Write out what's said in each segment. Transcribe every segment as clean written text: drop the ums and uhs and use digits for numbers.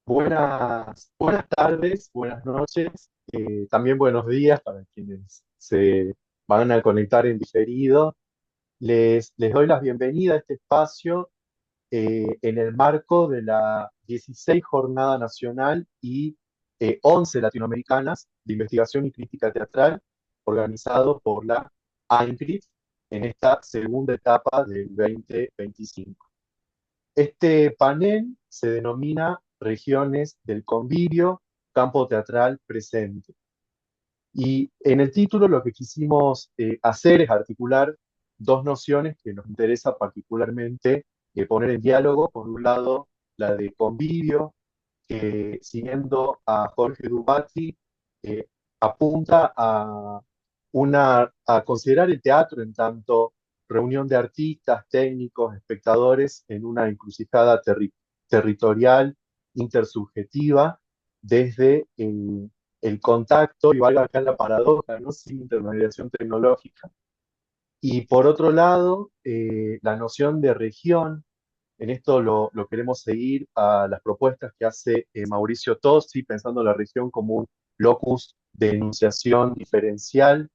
Buenas tardes, buenas noches, también buenos días para quienes se van a conectar en diferido. Les doy la bienvenida a este espacio en el marco de la 16 Jornada Nacional y 11 Latinoamericanas de Investigación y Crítica Teatral, organizado por la AINCRIT en esta segunda etapa del 2025. Este panel se denomina Regiones del Convivio, Campo Teatral Presente. Y en el título lo que quisimos hacer es articular dos nociones que nos interesa particularmente poner en diálogo. Por un lado, la de convivio, que siguiendo a Jorge Dubati, eh, apunta a considerar el teatro en tanto reunión de artistas, técnicos, espectadores en una encrucijada territorial, intersubjetiva, desde el contacto, y valga acá la paradoja, ¿no? Sin intermediación tecnológica. Y por otro lado, la noción de región, en esto lo queremos seguir a las propuestas que hace Mauricio Tosi, pensando la región como un locus de enunciación diferencial,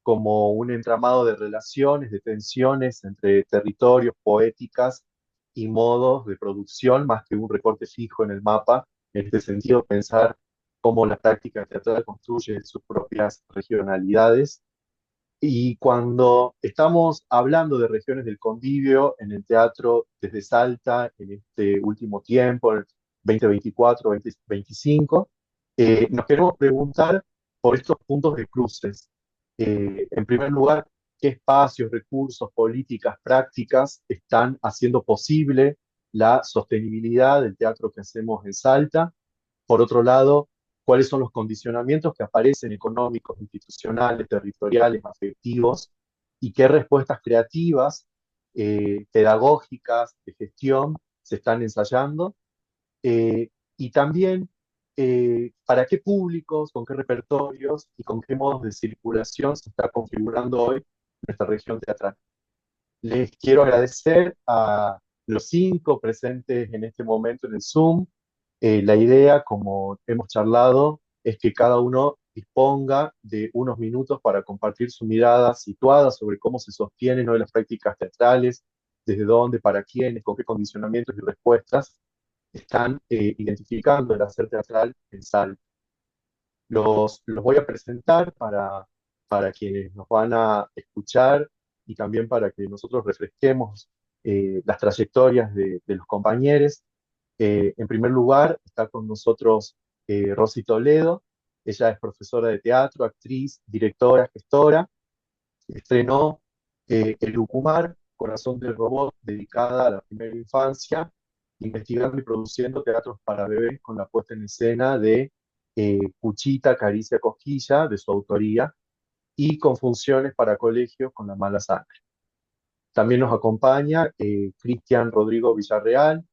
como un entramado de relaciones, de tensiones entre territorios, poéticas y modos de producción, más que un recorte fijo en el mapa. En este sentido, pensar cómo la práctica teatral construye sus propias regionalidades. Y cuando estamos hablando de regiones del convivio en el teatro desde Salta en este último tiempo, en el 2024-2025, nos queremos preguntar por estos puntos de cruces. En primer lugar, ¿qué espacios, recursos, políticas, prácticas están haciendo posible la sostenibilidad del teatro que hacemos en Salta? Por otro lado, cuáles son los condicionamientos que aparecen económicos, institucionales, territoriales, afectivos, y qué respuestas creativas, pedagógicas, de gestión se están ensayando, y también para qué públicos, con qué repertorios y con qué modos de circulación se está configurando hoy nuestra región teatral. Les quiero agradecer a los cinco presentes en este momento en el Zoom. La idea, como hemos charlado, es que cada uno disponga de unos minutos para compartir su mirada situada sobre cómo se sostienen hoy las prácticas teatrales, desde dónde, para quiénes, con qué condicionamientos y respuestas están identificando el hacer teatral en Salta. Los voy a presentar para quienes nos van a escuchar y también para que nosotros refresquemos las trayectorias de los compañeros. En primer lugar, está con nosotros Rosy Toledo. Ella es profesora de teatro, actriz, directora, gestora. Estrenó El Ucumar, Corazón del Robot, dedicada a la primera infancia, investigando y produciendo teatros para bebés con la puesta en escena de Cuchita, Caricia, Cosquilla, de su autoría, y con funciones para colegios con La Mala Sangre. También nos acompaña Cristian Rodrigo Villarreal.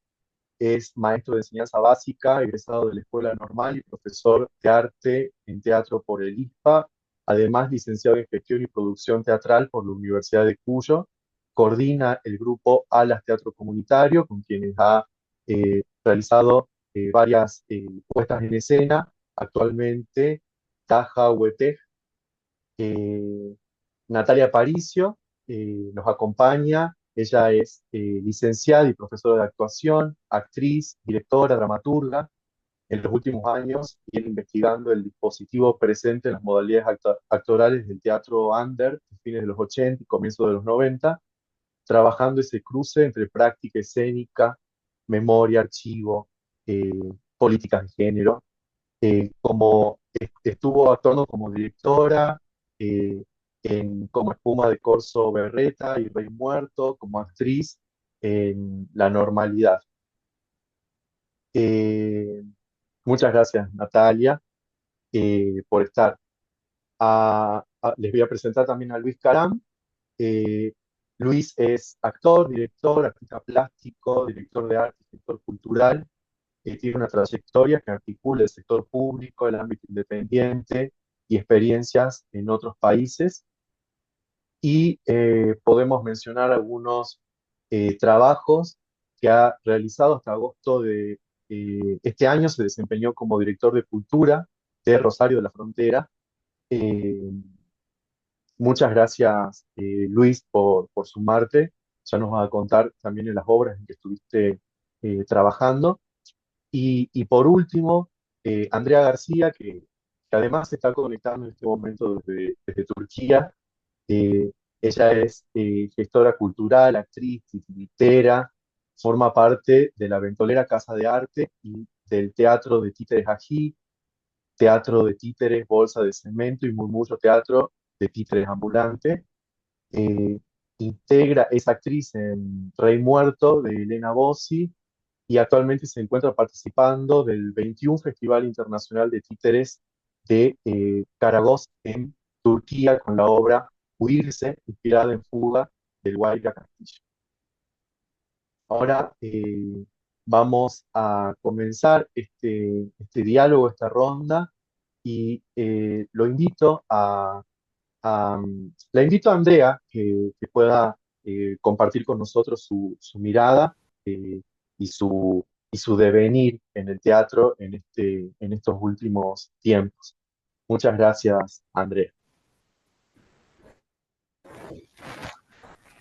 Es maestro de enseñanza básica, egresado de la Escuela Normal y profesor de arte en teatro por el ISPA, además licenciado en gestión y producción teatral por la Universidad de Cuyo. Coordina el grupo Alas Teatro Comunitario, con quienes ha realizado varias puestas en escena. Actualmente, Taja Huetej. eh, Natalia Paricio nos acompaña. Ella es licenciada y profesora de actuación, actriz, directora, dramaturga. En los últimos años viene investigando el dispositivo presente en las modalidades actorales del teatro under, de fines de los 80 y comienzos de los 90, trabajando ese cruce entre práctica escénica, memoria, archivo, eh, políticas de género. Como estuvo actuando como directora eh, en Como Espuma de Corso Berreta y Rey Muerto, como actriz en La Normalidad. Eh, Muchas gracias, Natalia, por estar. Les voy a presentar también a Luis Caram. Eh, Luis es actor, director, artista plástico, director de arte, director cultural. Tiene una trayectoria que articula el sector público, el ámbito independiente y experiencias en otros países. Y podemos mencionar algunos trabajos que ha realizado hasta agosto de este año se desempeñó como director de cultura de Rosario de la Frontera. Eh, Muchas gracias, Luis, por sumarte. Ya nos vas a contar también en las obras en que estuviste trabajando. Y por último, Andrea García, que además se está conectando en este momento desde Turquía. Eh, Ella es gestora cultural, actriz, titiritera, forma parte de la Ventolera Casa de Arte y del Teatro de Títeres Ají, Teatro de Títeres Bolsa de Cemento y Murmullo Teatro de Títeres Ambulante. Eh, es actriz en Rey Muerto de Elena Bossi y actualmente se encuentra participando del 21 Festival Internacional de Títeres de Karagöz en Turquía con la obra Huirse, inspirada en Fuga del Guaira Castillo. Ahora vamos a comenzar este diálogo, esta ronda, y la invito a Andrea que pueda compartir con nosotros su mirada eh, y su devenir en el teatro en estos últimos tiempos. Muchas gracias, Andrea.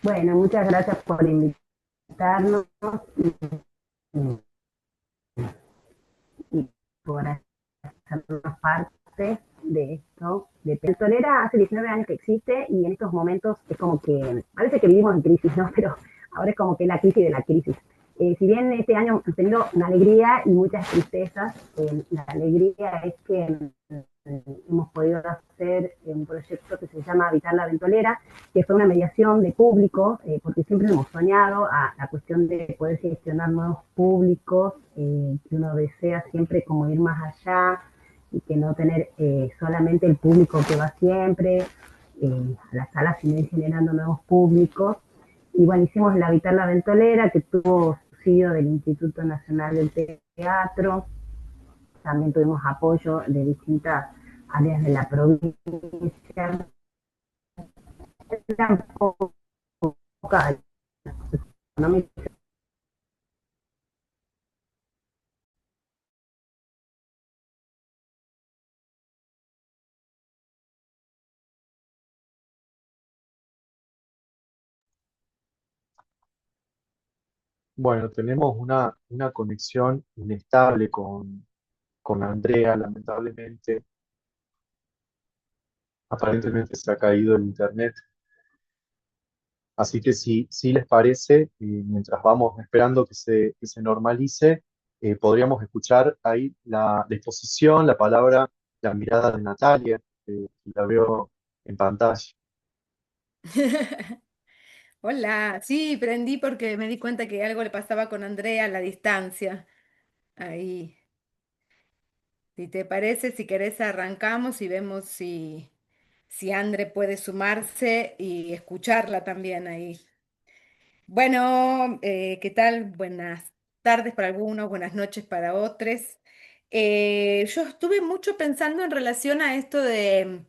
Bueno, muchas gracias por invitarnos y por hacernos parte de esto. El Tolera hace 19 años que existe y en estos momentos es como que, parece que vivimos en crisis, ¿no? Pero ahora es como que es la crisis de la crisis. Si bien este año hemos tenido una alegría y muchas tristezas, la alegría es que hemos podido hacer un proyecto que se llama Habitar la Ventolera, que fue una mediación de públicos, porque siempre hemos soñado a la cuestión de poder gestionar nuevos públicos, que uno desea siempre como ir más allá y que no tener solamente el público que va siempre a las salas, sino ir generando nuevos públicos. Y bueno, hicimos el Habitar la Ventolera, que tuvo subsidio del Instituto Nacional del Teatro. También tuvimos apoyo de distintas áreas de la provincia. Eran pocas económicas. Bueno, tenemos una conexión inestable con Andrea, lamentablemente. Aparentemente se ha caído el internet. Así que si les parece, mientras vamos esperando que se normalice, podríamos escuchar ahí la exposición, la palabra, la mirada de Natalia, que la veo en pantalla. Hola, sí, prendí porque me di cuenta que algo le pasaba con Andrea a la distancia. Ahí, si te parece, si querés arrancamos y vemos si Andre puede sumarse y escucharla también ahí. Bueno, ¿qué tal? Buenas tardes para algunos, buenas noches para otros. Yo estuve mucho pensando en relación a esto de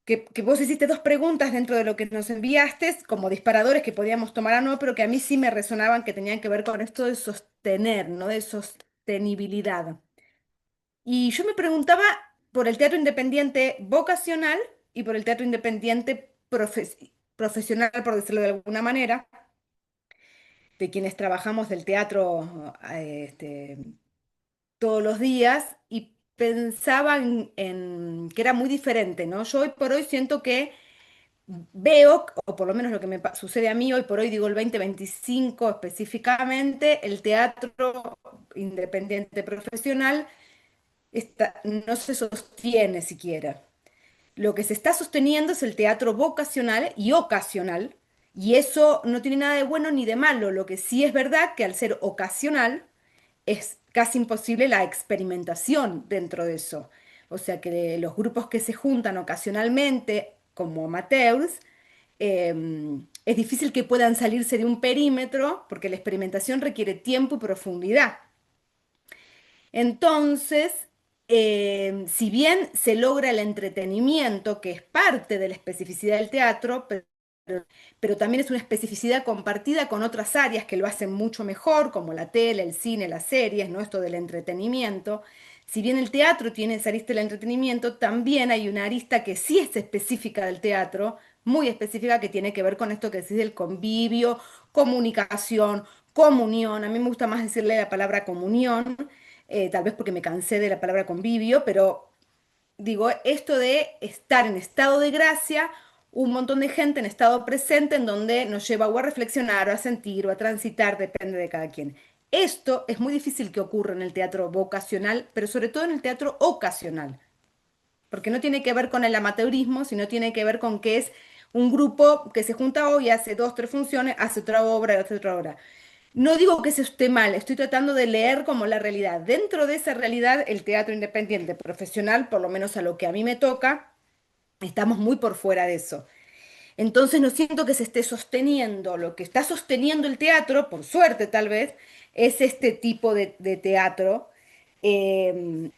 que vos hiciste dos preguntas dentro de lo que nos enviaste, como disparadores que podíamos tomar a no, pero que a mí sí me resonaban que tenían que ver con esto de sostener, ¿no? De sostenibilidad. Y yo me preguntaba por el teatro independiente vocacional y por el teatro independiente profesional, por decirlo de alguna manera, de quienes trabajamos del teatro todos los días y pensaba en que era muy diferente, ¿no? Yo hoy por hoy siento que veo, o por lo menos lo que sucede a mí hoy por hoy, digo el 2025 específicamente, el teatro independiente profesional no se sostiene siquiera. Lo que se está sosteniendo es el teatro vocacional y ocasional, y eso no tiene nada de bueno ni de malo. Lo que sí es verdad que al ser ocasional es casi imposible la experimentación dentro de eso. O sea que de los grupos que se juntan ocasionalmente como amateurs, es difícil que puedan salirse de un perímetro porque la experimentación requiere tiempo y profundidad. Entonces, si bien se logra el entretenimiento, que es parte de la especificidad del teatro, pero también es una especificidad compartida con otras áreas que lo hacen mucho mejor, como la tele, el cine, las series, ¿no? Esto del entretenimiento. Si bien el teatro tiene esa arista del entretenimiento, también hay una arista que sí es específica del teatro, muy específica, que tiene que ver con esto que decís del convivio, comunicación, comunión. A mí me gusta más decirle la palabra comunión, tal vez porque me cansé de la palabra convivio, pero digo, esto de estar en estado de gracia, un montón de gente en estado presente en donde nos lleva o a reflexionar o a sentir o a transitar, depende de cada quien. Esto es muy difícil que ocurra en el teatro vocacional, pero sobre todo en el teatro ocasional, porque no tiene que ver con el amateurismo, sino tiene que ver con que es un grupo que se junta hoy, hace dos, tres funciones, hace otra obra, hace otra obra. No digo que eso esté mal, estoy tratando de leer como la realidad. Dentro de esa realidad, el teatro independiente profesional, por lo menos a lo que a mí me toca, estamos muy por fuera de eso. Entonces no siento que se esté sosteniendo. Lo que está sosteniendo el teatro, por suerte tal vez, es este tipo de teatro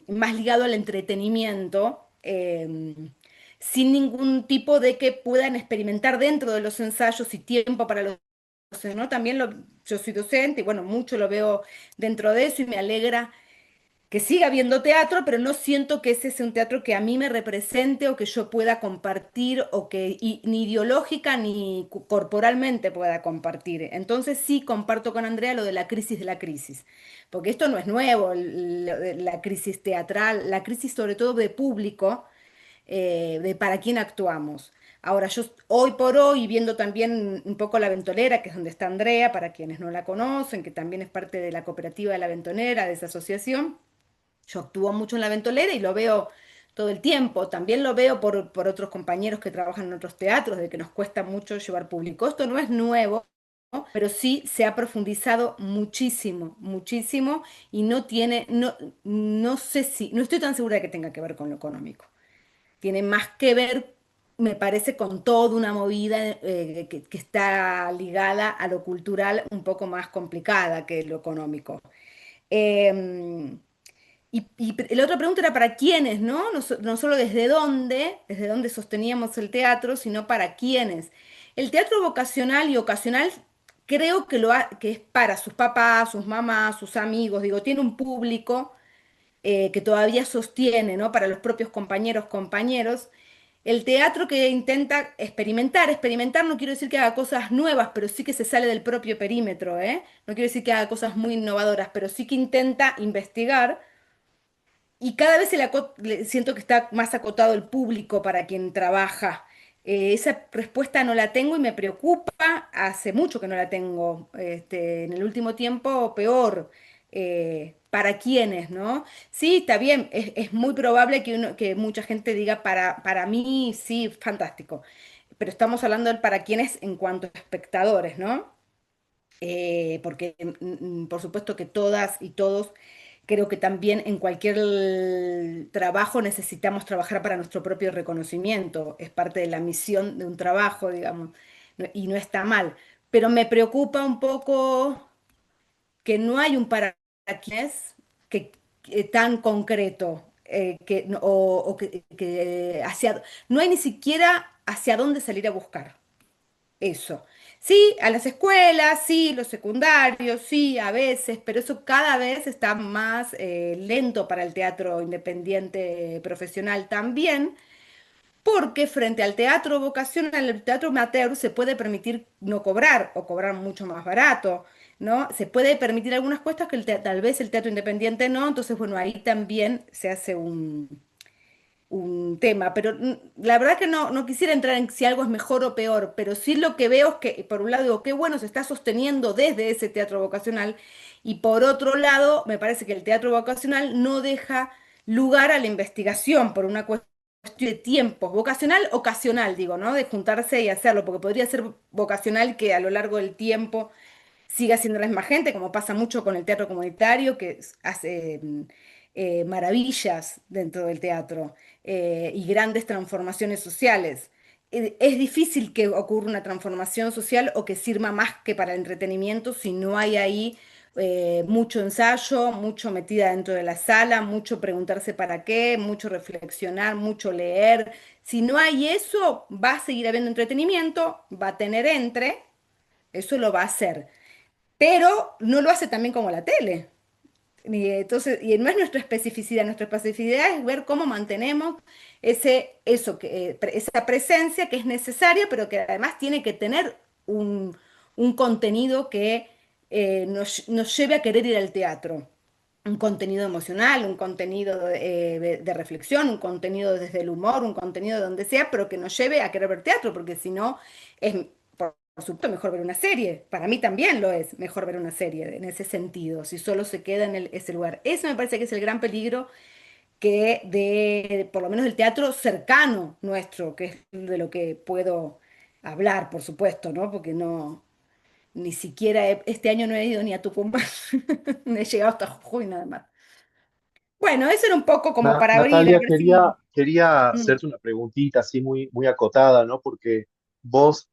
más ligado al entretenimiento, sin ningún tipo de que puedan experimentar dentro de los ensayos y tiempo para los, ¿no? También yo soy docente y bueno, mucho lo veo dentro de eso y me alegra que siga habiendo teatro, pero no siento que ese sea un teatro que a mí me represente o que yo pueda compartir o que ni ideológica ni corporalmente pueda compartir. Entonces sí comparto con Andrea lo de la crisis, porque esto no es nuevo, lo de la crisis teatral, la crisis sobre todo de público, de para quién actuamos. Ahora, yo hoy por hoy, viendo también un poco La Ventolera, que es donde está Andrea, para quienes no la conocen, que también es parte de la cooperativa de La Ventonera, de esa asociación, yo actúo mucho en La Ventolera y lo veo todo el tiempo. También lo veo por otros compañeros que trabajan en otros teatros, de que nos cuesta mucho llevar público. Esto no es nuevo, ¿no? Pero sí se ha profundizado muchísimo, muchísimo y no tiene, no sé si, no estoy tan segura de que tenga que ver con lo económico. Tiene más que ver, me parece, con toda una movida que está ligada a lo cultural un poco más complicada que lo económico. Em, y la otra pregunta era para quiénes, ¿no? No, no solo desde dónde sosteníamos el teatro, sino para quiénes. El teatro vocacional y ocasional creo que es para sus papás, sus mamás, sus amigos, digo, tiene un público que todavía sostiene, ¿no? Para los propios compañeros, compañeros. El teatro que intenta experimentar, experimentar no quiero decir que haga cosas nuevas, pero sí que se sale del propio perímetro, ¿eh? No quiero decir que haga cosas muy innovadoras, pero sí que intenta investigar y cada vez siento que está más acotado el público para quien trabaja. Esa respuesta no la tengo y me preocupa. Hace mucho que no la tengo. En el último tiempo, peor. ¿Para quiénes, no? Sí, está bien. Es muy probable que mucha gente diga para mí, sí, fantástico. Pero estamos hablando del para quiénes en cuanto a espectadores, ¿no? Porque por supuesto que todas y todos creo que también en cualquier trabajo necesitamos trabajar para nuestro propio reconocimiento, es parte de la misión de un trabajo, digamos, y no está mal, pero me preocupa un poco que no hay un para quién es tan concreto. Que no hay ni siquiera hacia dónde salir a buscar. Eso. Sí, a las escuelas, sí, los secundarios, sí, a veces, pero eso cada vez está más lento para el teatro independiente profesional también, porque frente al teatro vocacional, el teatro amateur se puede permitir no cobrar o cobrar mucho más barato, ¿no? Se puede permitir algunas cuestas que tal vez el teatro independiente no, entonces, bueno, ahí también se hace un tema, pero la verdad que no quisiera entrar en si algo es mejor o peor, pero sí lo que veo es que, por un lado, digo, qué bueno se está sosteniendo desde ese teatro vocacional, y por otro lado, me parece que el teatro vocacional no deja lugar a la investigación por una cuestión de tiempos, vocacional, ocasional, digo, ¿no? De juntarse y hacerlo, porque podría ser vocacional que a lo largo del tiempo siga siendo la misma gente, como pasa mucho con el teatro comunitario, que hace maravillas dentro del teatro y grandes transformaciones sociales. Es difícil que ocurra una transformación social o que sirva más que para el entretenimiento si no hay ahí mucho ensayo, mucho metida dentro de la sala, mucho preguntarse para qué, mucho reflexionar, mucho leer. Si no hay eso, va a seguir habiendo entretenimiento, va a tener eso lo va a hacer, pero no lo hace también como la tele. Entonces, y no es nuestra especificidad es ver cómo mantenemos esa presencia que es necesaria, pero que además tiene que tener un contenido que nos lleve a querer ir al teatro. Un contenido emocional, un contenido de reflexión, un contenido desde el humor, un contenido de donde sea, pero que nos lleve a querer ver teatro, porque si no, es, por supuesto, mejor ver una serie. Para mí también lo es mejor ver una serie en ese sentido, si solo se queda en ese lugar. Eso me parece que es el gran peligro por lo menos el teatro cercano nuestro, que es de lo que puedo hablar, por supuesto, ¿no? Porque no, ni siquiera este año no he ido ni a Tucumán, he llegado hasta Jujuy nada más. Bueno, eso era un poco como para abrir, a Natalia, ver si... quería Mm. hacerte una preguntita así muy acotada, ¿no? Porque vos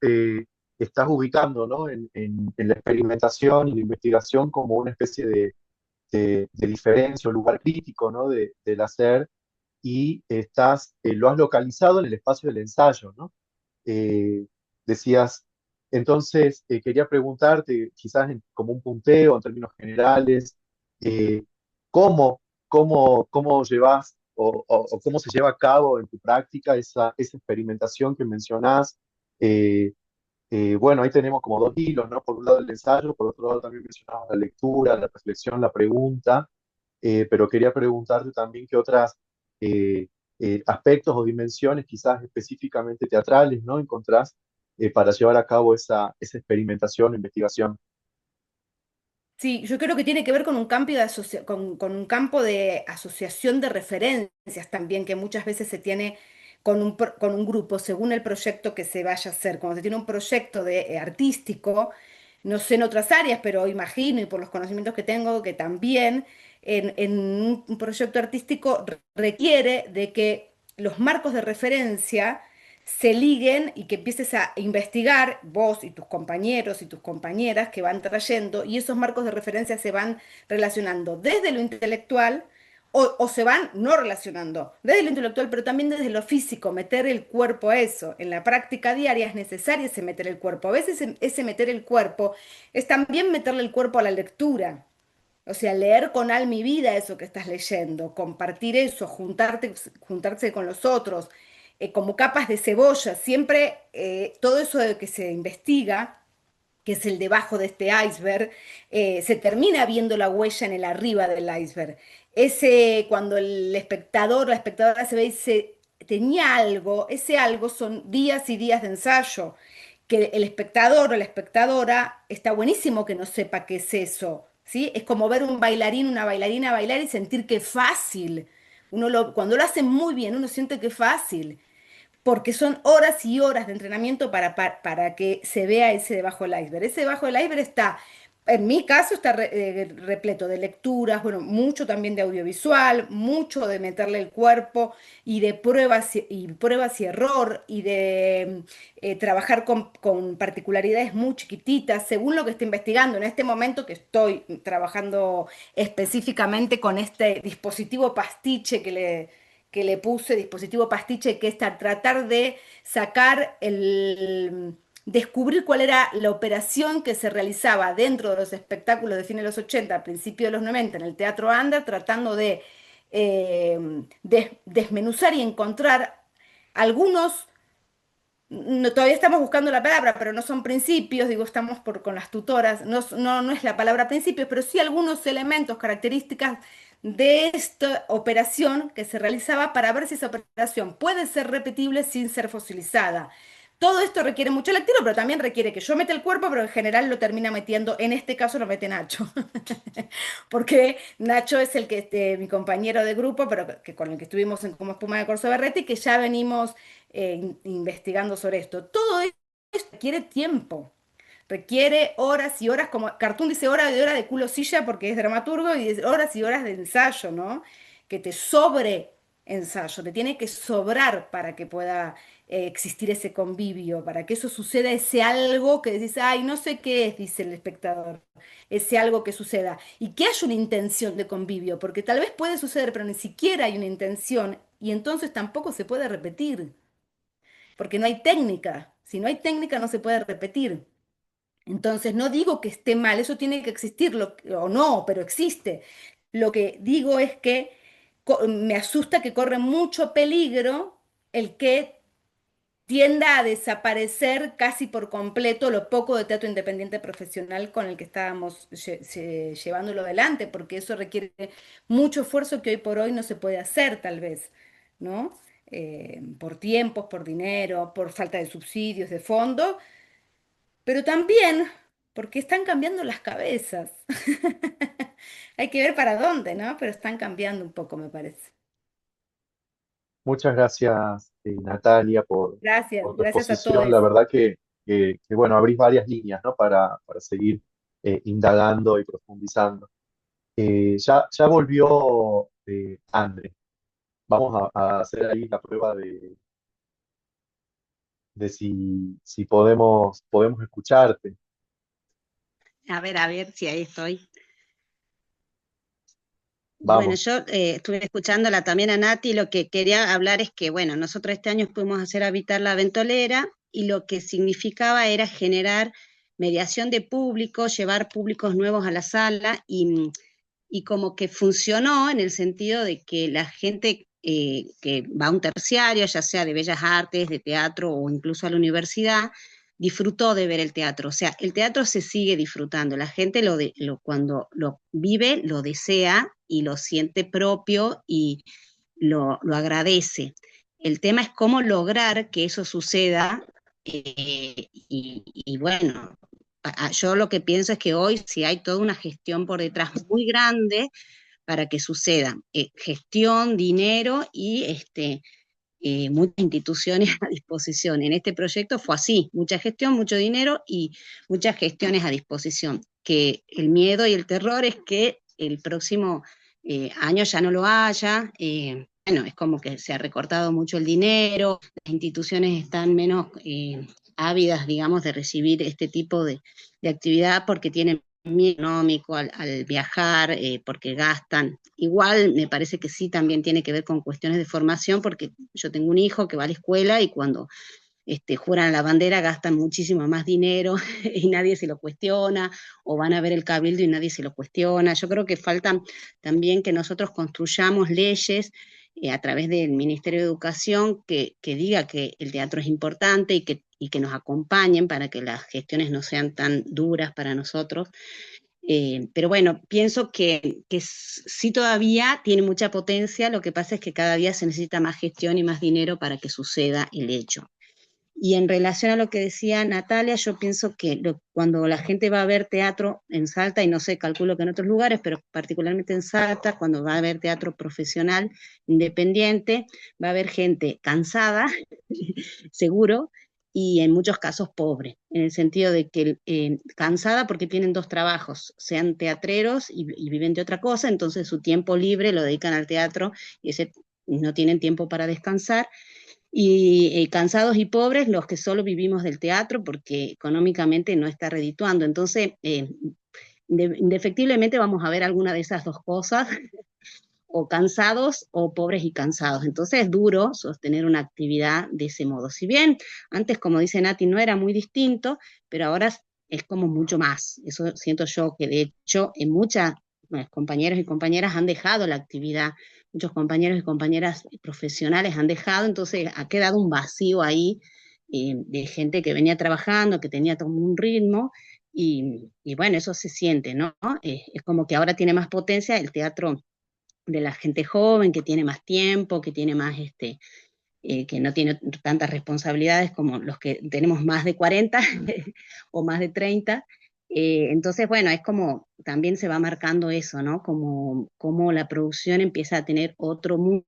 estás ubicando, ¿no? En la experimentación y la investigación como una especie de diferencia o lugar crítico, ¿no? Del hacer y lo has localizado en el espacio del ensayo, ¿no? Eh, decías, entonces quería preguntarte, quizás como un punteo en términos generales, eh, ¿cómo, cómo llevas o cómo se lleva a cabo en tu práctica esa experimentación que mencionás? Eh, bueno, ahí tenemos como dos hilos, ¿no? Por un lado el ensayo, por otro lado también mencionamos la lectura, la reflexión, la pregunta, pero quería preguntarte también qué otras eh, aspectos o dimensiones, quizás específicamente teatrales, ¿no? Encontrás para llevar a cabo esa experimentación, investigación. Sí, yo creo que tiene que ver con un campo con un campo de asociación de referencias también que muchas veces se tiene con un grupo según el proyecto que se vaya a hacer. Cuando se tiene un proyecto artístico, no sé en otras áreas, pero imagino y por los conocimientos que tengo que también en un proyecto artístico requiere de que los marcos de referencia se liguen y que empieces a investigar vos y tus compañeros y tus compañeras que van trayendo y esos marcos de referencia se van relacionando desde lo intelectual o se van no relacionando desde lo intelectual, pero también desde lo físico, meter el cuerpo a eso. En la práctica diaria es necesario ese meter el cuerpo. A veces ese meter el cuerpo es también meterle el cuerpo a la lectura. O sea, leer con alma y vida eso que estás leyendo, compartir eso, juntarse con los otros, como capas de cebolla. Siempre todo eso de que se investiga, que es el debajo de este iceberg, se termina viendo la huella en el arriba del iceberg. Cuando el espectador o la espectadora se ve y dice, tenía algo, ese algo son días y días de ensayo que el espectador o la espectadora está buenísimo que no sepa qué es eso, ¿sí? Es como ver un bailarín, una bailarina bailar y sentir que es fácil. Cuando lo hacen muy bien, uno siente que es fácil, porque son horas y horas de entrenamiento para que se vea ese debajo del iceberg. Ese debajo del iceberg está, en mi caso, está repleto de lecturas, bueno, mucho también de audiovisual, mucho de meterle el cuerpo y de pruebas y error y de trabajar con particularidades muy chiquititas, según lo que esté investigando. En este momento que estoy trabajando específicamente con este dispositivo pastiche que le puse dispositivo pastiche, que es tratar de descubrir cuál era la operación que se realizaba dentro de los espectáculos de fines de los 80, a principios de los 90 en el Teatro Ander, tratando de desmenuzar y encontrar algunos, todavía estamos buscando la palabra, pero no son principios, digo, estamos con las tutoras, no es la palabra principios, pero sí algunos elementos, características de esta operación que se realizaba para ver si esa operación puede ser repetible sin ser fosilizada. Todo esto requiere mucho lectura, pero también requiere que yo meta el cuerpo, pero en general lo termina metiendo, en este caso lo mete Nacho, porque Nacho es mi compañero de grupo, pero con el que estuvimos en Como Espuma de Corso Berretti, que ya venimos investigando sobre esto. Todo esto requiere tiempo, requiere horas y horas, como Cartoon dice, hora de culo silla porque es dramaturgo y horas y horas de ensayo, ¿no? Que te sobre. ensayo, te tiene que sobrar para que pueda existir ese convivio, para que eso suceda, ese algo que decís, ay, no sé qué es, dice el espectador, ese algo que suceda, y que haya una intención de convivio, porque tal vez puede suceder, pero ni siquiera hay una intención, y entonces tampoco se puede repetir, porque no hay técnica, si no hay técnica no se puede repetir. Entonces, no digo que esté mal, eso tiene que existir, o no, pero existe. Lo que digo es que me asusta que corre mucho peligro el que tienda a desaparecer casi por completo lo poco de teatro independiente profesional con el que estábamos llevándolo adelante, porque eso requiere mucho esfuerzo que hoy por hoy no se puede hacer, tal vez, ¿no? Por tiempos, por dinero, por falta de subsidios, de fondo, pero también porque están cambiando las cabezas. Hay que ver para dónde, ¿no? Pero están cambiando un poco, me parece. Muchas gracias, Natalia, Gracias, por tu gracias a exposición. todos. La verdad bueno, abrís varias líneas, ¿no? Para seguir indagando y profundizando. Ya volvió André. Vamos a hacer ahí la prueba de si podemos escucharte. A ver si ahí estoy. Bueno, Vamos. yo estuve escuchándola también a Nati, lo que quería hablar es que, bueno, nosotros este año pudimos hacer Habitar la Ventolera y lo que significaba era generar mediación de público, llevar públicos nuevos a la sala y como que funcionó en el sentido de que la gente que va a un terciario, ya sea de bellas artes, de teatro o incluso a la universidad, disfrutó de ver el teatro. O sea, el teatro se sigue disfrutando. La gente cuando lo vive, lo desea y lo siente propio y lo agradece. El tema es cómo lograr que eso suceda y bueno, yo lo que pienso es que hoy si hay toda una gestión por detrás muy grande para que suceda. Gestión, dinero y muchas instituciones a disposición. En este proyecto fue así, mucha gestión, mucho dinero y muchas gestiones a disposición. Que el miedo y el terror es que el próximo año ya no lo haya. Bueno, es como que se ha recortado mucho el dinero, las instituciones están menos ávidas, digamos, de recibir este tipo de actividad porque tienen miedo económico al viajar, porque gastan. Igual me parece que sí también tiene que ver con cuestiones de formación, porque yo tengo un hijo que va a la escuela y cuando juran la bandera gastan muchísimo más dinero y nadie se lo cuestiona, o van a ver el cabildo y nadie se lo cuestiona. Yo creo que falta también que nosotros construyamos leyes a través del Ministerio de Educación que diga que el teatro es importante y que nos acompañen para que las gestiones no sean tan duras para nosotros. Pero bueno, pienso que sí todavía tiene mucha potencia, lo que pasa es que cada día se necesita más gestión y más dinero para que suceda el hecho. Y en relación a lo que decía Natalia, yo pienso que cuando la gente va a ver teatro en Salta, y no sé, calculo que en otros lugares, pero particularmente en Salta, cuando va a ver teatro profesional, independiente, va a haber gente cansada, seguro, y en muchos casos pobre, en el sentido de que cansada porque tienen dos trabajos, sean teatreros y viven de otra cosa, entonces su tiempo libre lo dedican al teatro y no tienen tiempo para descansar y cansados y pobres los que solo vivimos del teatro porque económicamente no está redituando. Entonces, indefectiblemente vamos a ver alguna de esas dos cosas, o cansados o pobres y cansados. Entonces es duro sostener una actividad de ese modo. Si bien antes, como dice Nati, no era muy distinto, pero ahora es como mucho más. Eso siento yo que de hecho en muchas compañeros y compañeras han dejado la actividad, muchos compañeros y compañeras profesionales han dejado, entonces ha quedado un vacío ahí de gente que venía trabajando, que tenía todo un ritmo, y bueno, eso se siente, ¿no? Es como que ahora tiene más potencia el teatro de la gente joven, que tiene más tiempo, que tiene más, que no tiene tantas responsabilidades como los que tenemos más de 40 o más de 30. Entonces, bueno, es como también se va marcando eso, ¿no? Como la producción empieza a tener otro mundo,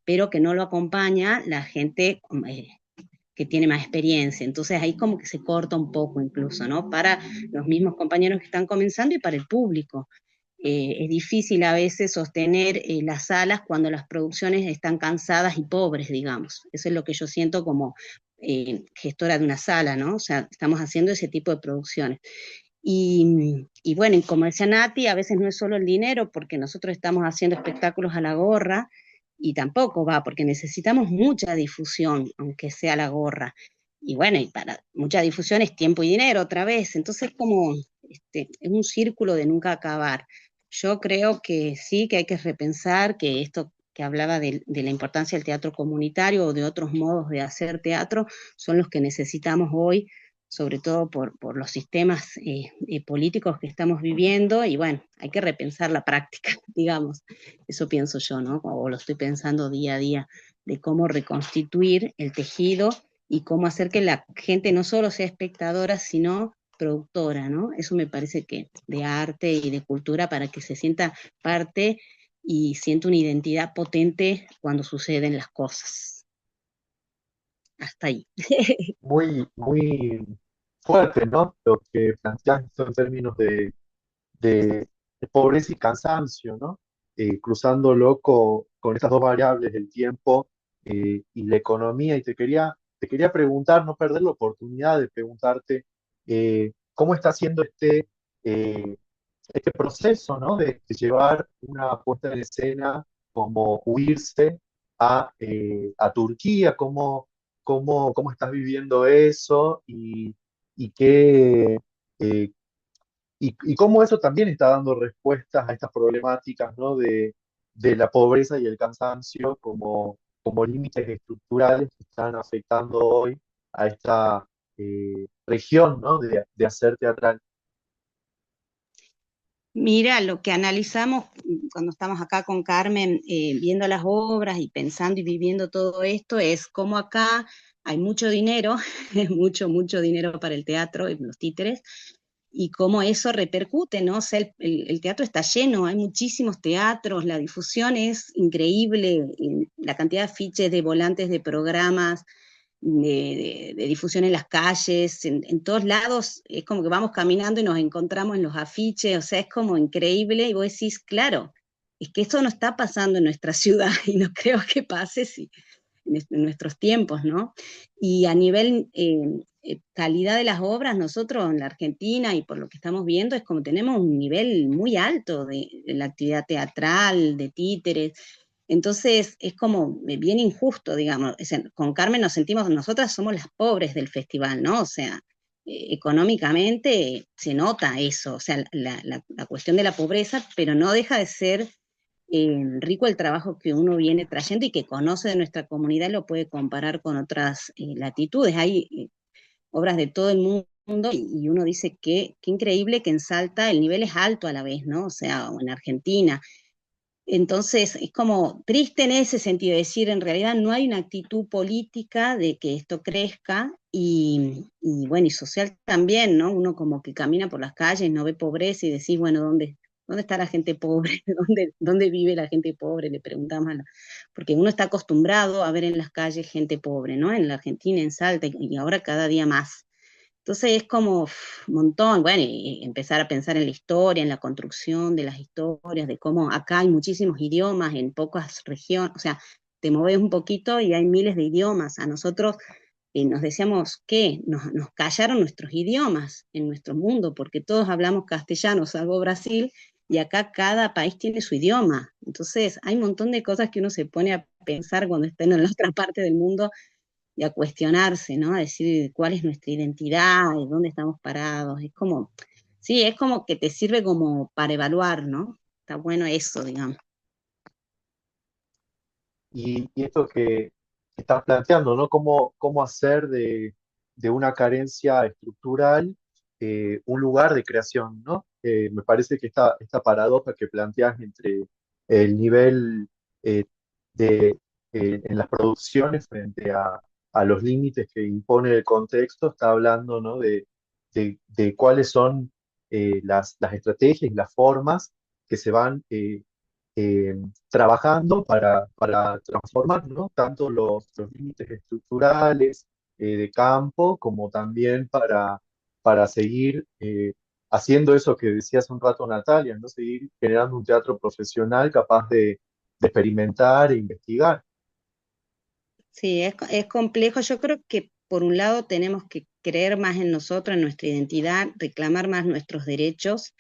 pero que no lo acompaña la gente que tiene más experiencia. Entonces ahí como que se corta un poco incluso, ¿no? Para los mismos compañeros que están comenzando y para el público. es difícil a veces sostener las salas cuando las producciones están cansadas y pobres, digamos. Eso es lo que yo siento como gestora de una sala, ¿no? O sea, estamos haciendo ese tipo de producciones. Y bueno, y como decía Nati, a veces no es solo el dinero, porque nosotros estamos haciendo espectáculos a la gorra y tampoco va, porque necesitamos mucha difusión, aunque sea a la gorra. Y bueno, y para mucha difusión es tiempo y dinero otra vez. Entonces, como es un círculo de nunca acabar. Yo creo que sí, que hay que repensar que esto que hablaba de la importancia del teatro comunitario o de otros modos de hacer teatro son los que necesitamos hoy, sobre todo por los sistemas políticos que estamos viviendo, y bueno, hay que repensar la práctica, digamos, eso pienso yo, ¿no? O lo estoy pensando día a día, de cómo reconstituir el tejido y cómo hacer que la gente no solo sea espectadora, sino productora, ¿no? Eso me parece que de arte y de cultura para que se sienta parte y sienta una identidad potente cuando suceden las cosas. Hasta ahí. Muy, muy fuerte, ¿no? Lo que planteas en términos de, de pobreza y cansancio, ¿no? Cruzándolo con estas dos variables, el tiempo y la economía. Y te quería preguntar, no perder la oportunidad de preguntarte cómo está haciendo eh, este proceso, ¿no? De llevar una puesta en escena como Huirse a Turquía, cómo estás viviendo eso y qué, eh, y cómo eso también está dando respuestas a estas problemáticas, ¿no? De la pobreza y el cansancio como límites estructurales que están afectando hoy a esta región, ¿no? de hacer teatral. Mira, lo que analizamos cuando estamos acá con Carmen, viendo las obras y pensando y viviendo todo esto, es cómo acá hay mucho dinero, mucho, mucho dinero para el teatro y los títeres, y cómo eso repercute, ¿no? O sea, el teatro está lleno, hay muchísimos teatros, la difusión es increíble, la cantidad de afiches, de volantes, de programas, de difusión en las calles, en todos lados, es como que vamos caminando y nos encontramos en los afiches, o sea, es como increíble y vos decís, claro, es que eso no está pasando en nuestra ciudad y no creo que pase si, en nuestros tiempos, ¿no? Y a nivel calidad de las obras, nosotros en la Argentina y por lo que estamos viendo es como tenemos un nivel muy alto de la actividad teatral, de títeres, entonces es como bien injusto, digamos. Con Carmen nos sentimos, nosotras somos las pobres del festival, ¿no? O sea, económicamente se nota eso, o sea, la cuestión de la pobreza, pero no deja de ser rico el trabajo que uno viene trayendo y que conoce de nuestra comunidad y lo puede comparar con otras latitudes. Hay obras de todo el mundo y uno dice que qué increíble que en Salta el nivel es alto a la vez, ¿no? O sea, o en Argentina. Entonces, es como triste en ese sentido, decir, en realidad no hay una actitud política de que esto crezca y bueno, y social también, ¿no? Uno como que camina por las calles, no ve pobreza y decís, bueno, ¿dónde está la gente pobre? ¿Dónde vive la gente pobre? Le preguntamos porque uno está acostumbrado a ver en las calles gente pobre, ¿no? En la Argentina, en Salta, y ahora cada día más. Entonces es como un montón, bueno, y empezar a pensar en la historia, en la construcción de las historias, de cómo acá hay muchísimos idiomas en pocas regiones, o sea, te mueves un poquito y hay miles de idiomas. A nosotros nos decíamos que nos callaron nuestros idiomas en nuestro mundo, porque todos hablamos castellano, salvo Brasil, y acá cada país tiene su idioma. Entonces hay un montón de cosas que uno se pone a pensar cuando está en la otra parte del mundo y a cuestionarse, ¿no? A decir cuál es nuestra identidad y dónde estamos parados. Es como, sí, es como que te sirve como para evaluar, ¿no? Está bueno eso, digamos. Y esto que estás planteando, ¿no? Cómo hacer de una carencia estructural un lugar de creación, ¿no? Me parece que esta paradoja que planteas entre el nivel eh, en las producciones frente a los límites que impone el contexto, está hablando, ¿no? de cuáles son las estrategias y las formas que se van trabajando para transformar, ¿no? Tanto los límites estructurales de campo como también para seguir haciendo eso que decía hace un rato Natalia, ¿no? Seguir generando un teatro profesional capaz de experimentar e investigar. Sí, es complejo. Yo creo que por un lado tenemos que creer más en nosotros, en nuestra identidad, reclamar más nuestros derechos.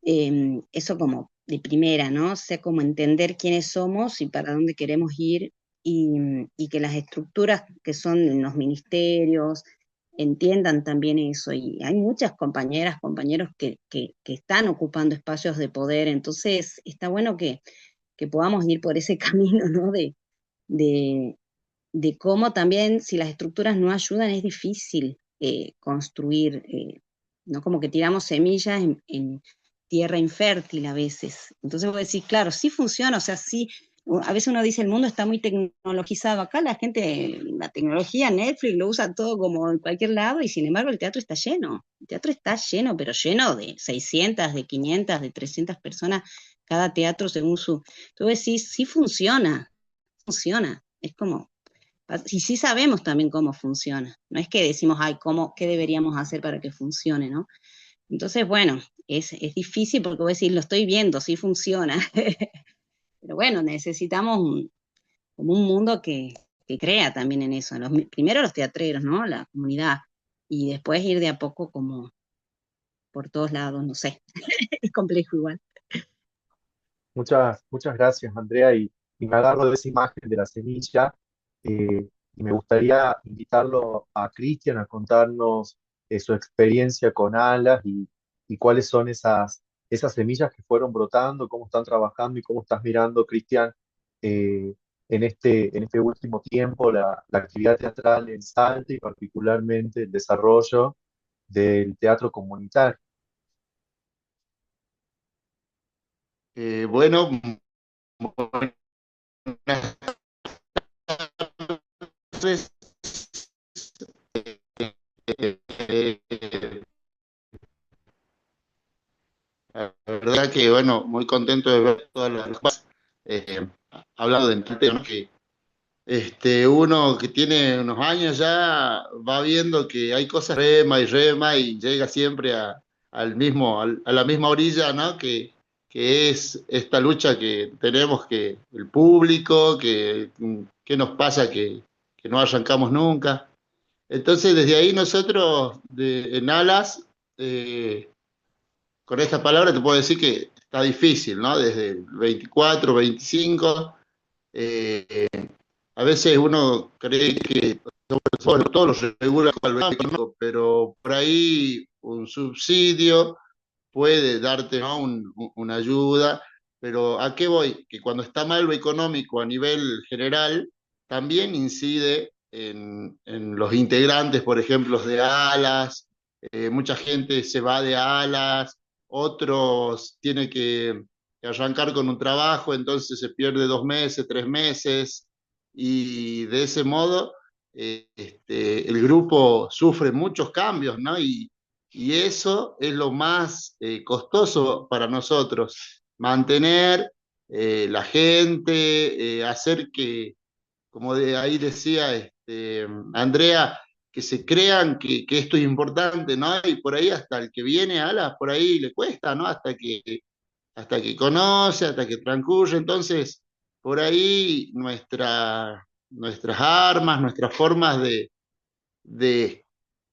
Eso como de primera, ¿no? O sea, como entender quiénes somos y para dónde queremos ir y que las estructuras que son en los ministerios entiendan también eso. Y hay muchas compañeras, compañeros que están ocupando espacios de poder, entonces está bueno que podamos ir por ese camino, ¿no? De, de cómo también, si las estructuras no ayudan, es difícil construir, ¿no? Como que tiramos semillas en tierra infértil a veces. Entonces vos decís, claro, sí funciona, o sea, sí, a veces uno dice, el mundo está muy tecnologizado. Acá la gente, la tecnología, Netflix, lo usa todo como en cualquier lado, y sin embargo el teatro está lleno. El teatro está lleno, pero lleno de 600, de 500, de 300 personas, cada teatro según su... Tú decís, sí funciona, funciona. Es como, y sí sabemos también cómo funciona. No es que decimos, ay, ¿cómo, qué deberíamos hacer para que funcione, ¿no? Entonces, bueno, es difícil porque voy a decir, lo estoy viendo, sí funciona. Pero bueno, necesitamos como un mundo que crea también en eso. Primero los teatreros, ¿no? La comunidad. Y después ir de a poco como por todos lados, no sé. Es complejo igual. Muchas gracias, Andrea, y me agarro de esa imagen de la semilla, y me gustaría invitarlo a Cristian a contarnos su experiencia con Alas y cuáles son esas semillas que fueron brotando, cómo están trabajando y cómo estás mirando, Cristian, eh, en este último tiempo la actividad teatral en Salta y particularmente el desarrollo del teatro comunitario. Bueno, buenas tardes. Eh, la verdad que, bueno, muy contento de ver todas las cosas. Eh, Hablando de Entel, ¿no? Que uno que tiene unos años ya va viendo que hay cosas rema y llega siempre a la misma orilla, ¿no? Que es esta lucha que tenemos que el público, que nos pasa que no arrancamos nunca. Entonces, desde ahí nosotros en Alas, eh, con esta palabra te puedo decir que está difícil, ¿no? Desde el 24, 25, eh, a veces uno cree que bueno, todo lo regula el banco, pero por ahí un subsidio puede darte, ¿no? Una ayuda, pero ¿a qué voy? Que cuando está mal lo económico a nivel general, también incide en los integrantes, por ejemplo, de Alas. Mucha gente se va de Alas, otros tienen que arrancar con un trabajo, entonces se pierde 2 meses, 3 meses, y de ese modo el grupo sufre muchos cambios, ¿no? Y eso es lo más costoso para nosotros, mantener la gente, hacer que, como de ahí decía Andrea, que se crean que esto es importante, ¿no? Y por ahí hasta el que viene a Alas, por ahí le cuesta, ¿no? Hasta que conoce, hasta que transcurre. Entonces, por ahí nuestras armas, nuestras formas de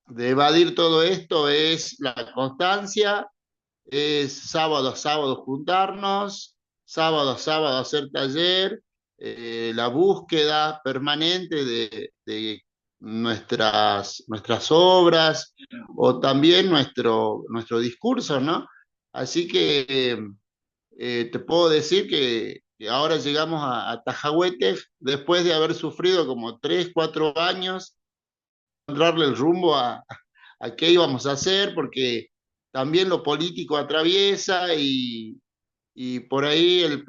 de evadir todo esto es la constancia, es sábado a sábado juntarnos, sábado a sábado hacer taller, la búsqueda permanente de nuestras obras o también nuestro discurso, ¿no? Así que te puedo decir que ahora llegamos a Tajahuete después de haber sufrido como 3, 4 años encontrarle el rumbo a qué íbamos a hacer, porque también lo político atraviesa y por ahí la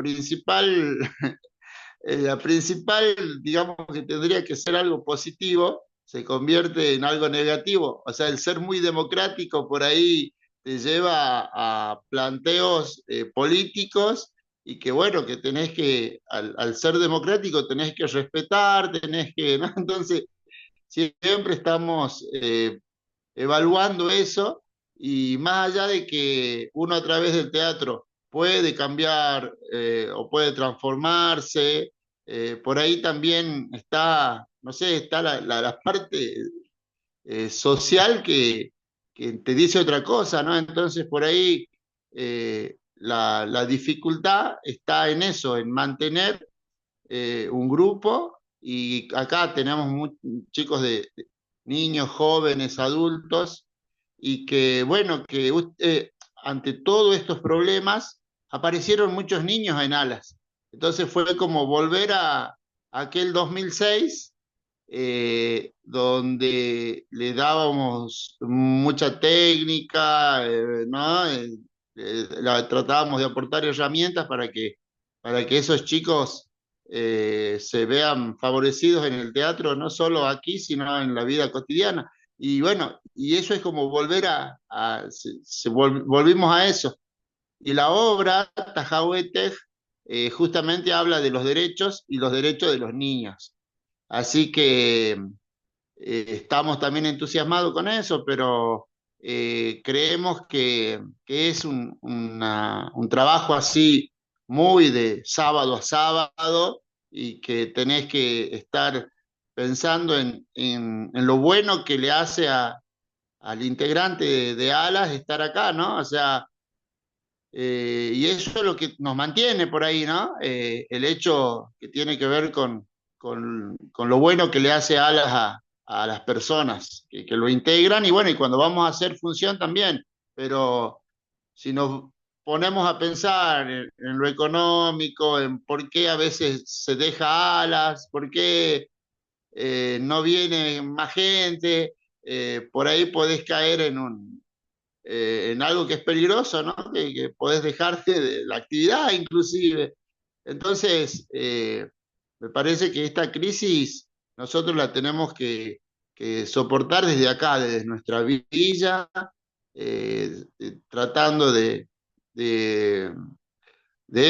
principal, digamos que tendría que ser algo positivo, se convierte en algo negativo. O sea, el ser muy democrático por ahí te lleva a planteos políticos y que bueno, que tenés que, al ser democrático tenés que respetar, tenés que, ¿no? Entonces, siempre estamos evaluando eso y más allá de que uno a través del teatro puede cambiar o puede transformarse, por ahí también está, no sé, está la parte social que te dice otra cosa, ¿no? Entonces por ahí la dificultad está en eso, en mantener un grupo, y acá tenemos chicos de niños, jóvenes, adultos, y que bueno, que ante todos estos problemas aparecieron muchos niños en alas. Entonces fue como volver a aquel 2006, donde le dábamos mucha técnica, ¿no? Tratábamos de aportar herramientas para que esos chicos se vean favorecidos en el teatro, no solo aquí, sino en la vida cotidiana. Y bueno, y eso es como volver volvimos a eso. Y la obra, Tajahuete, justamente habla de los derechos y los derechos de los niños. Así que estamos también entusiasmados con eso, pero creemos que es un trabajo así muy de sábado a sábado, y que tenés que estar pensando en lo bueno que le hace al integrante de Alas estar acá, ¿no? O sea, y eso es lo que nos mantiene por ahí, ¿no? El hecho que tiene que ver con lo bueno que le hace Alas a las personas que lo integran, y bueno, y cuando vamos a hacer función también, pero si nos ponemos a pensar en lo económico, en por qué a veces se deja Alas, por qué no viene más gente, por ahí podés caer en algo que es peligroso, ¿no? Que podés dejarte de la actividad inclusive. Entonces, me parece que esta crisis nosotros la tenemos que soportar desde acá, desde nuestra villa, tratando de, de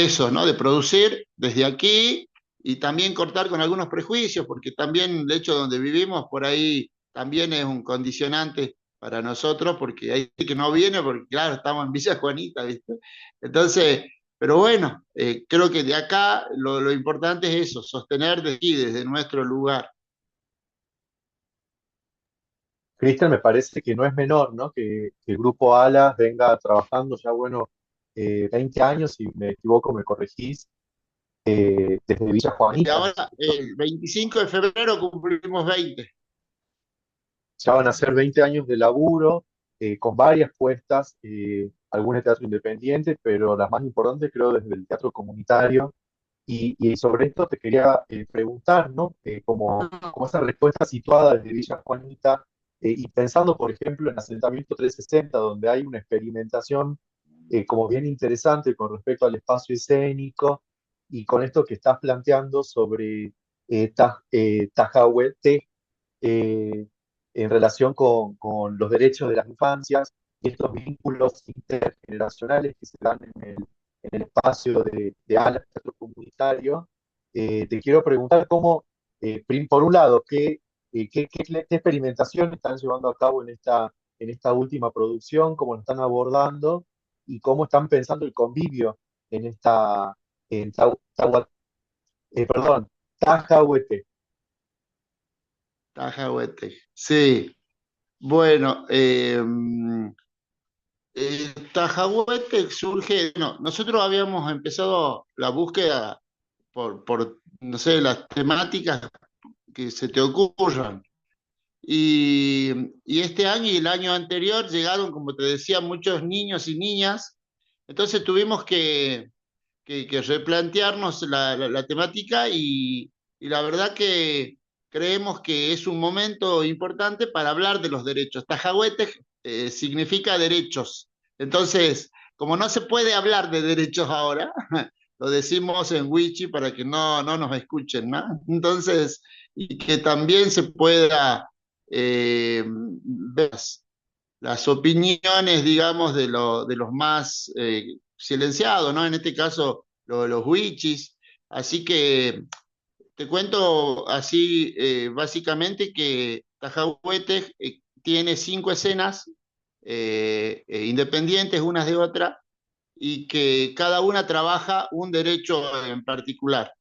eso, ¿no? De producir desde aquí, y también cortar con algunos prejuicios, porque también el hecho donde vivimos por ahí también es un condicionante para nosotros, porque hay gente que no viene, porque claro, estamos en Villa Juanita, ¿viste? Entonces, pero bueno, creo que de acá lo importante es eso, sostener de aquí, desde nuestro lugar. Cristian, me parece que no es menor, ¿no? Que el Grupo Alas venga trabajando ya, bueno, 20 años, si me equivoco, me corregís, desde Villa Y Juanita, ¿no es ahora, cierto? el 25 de febrero cumplimos 20. Ya van a ser 20 años de laburo, con varias puestas, algunas de teatro independiente, pero las más importantes creo desde el teatro comunitario. Y sobre esto te quería preguntar, ¿no? Como esa respuesta situada desde Villa Juanita, y pensando, por ejemplo, en Asentamiento 360, donde hay una experimentación como bien interesante con respecto al espacio escénico, y con esto que estás planteando sobre Tajahuete, eh, en relación con los derechos de las infancias y estos vínculos intergeneracionales que se dan en el espacio de Alas Teatro Comunitario. Te quiero preguntar cómo, por un lado, qué experimentación están llevando a cabo en esta última producción, cómo lo están abordando y cómo están pensando el convivio en en perdón, Tajahuete. Tajahuete. Sí, bueno, Tajahuete surge, no, nosotros habíamos empezado la búsqueda no sé, las temáticas que se te ocurran. Y, y este año y el año anterior llegaron, como te decía, muchos niños y niñas. Entonces tuvimos que replantearnos la temática, y la verdad que creemos que es un momento importante para hablar de los derechos. Tajahuete significa derechos. Entonces, como no se puede hablar de derechos ahora, lo decimos en Wichi para que no nos escuchen, ¿no? Entonces, y que también se pueda ver las opiniones, digamos, de los más silenciados, ¿no? En este caso, los Wichis. Así que te cuento así, básicamente, que Tajahuete tiene 5 escenas independientes unas de otras y que cada una trabaja un derecho en particular.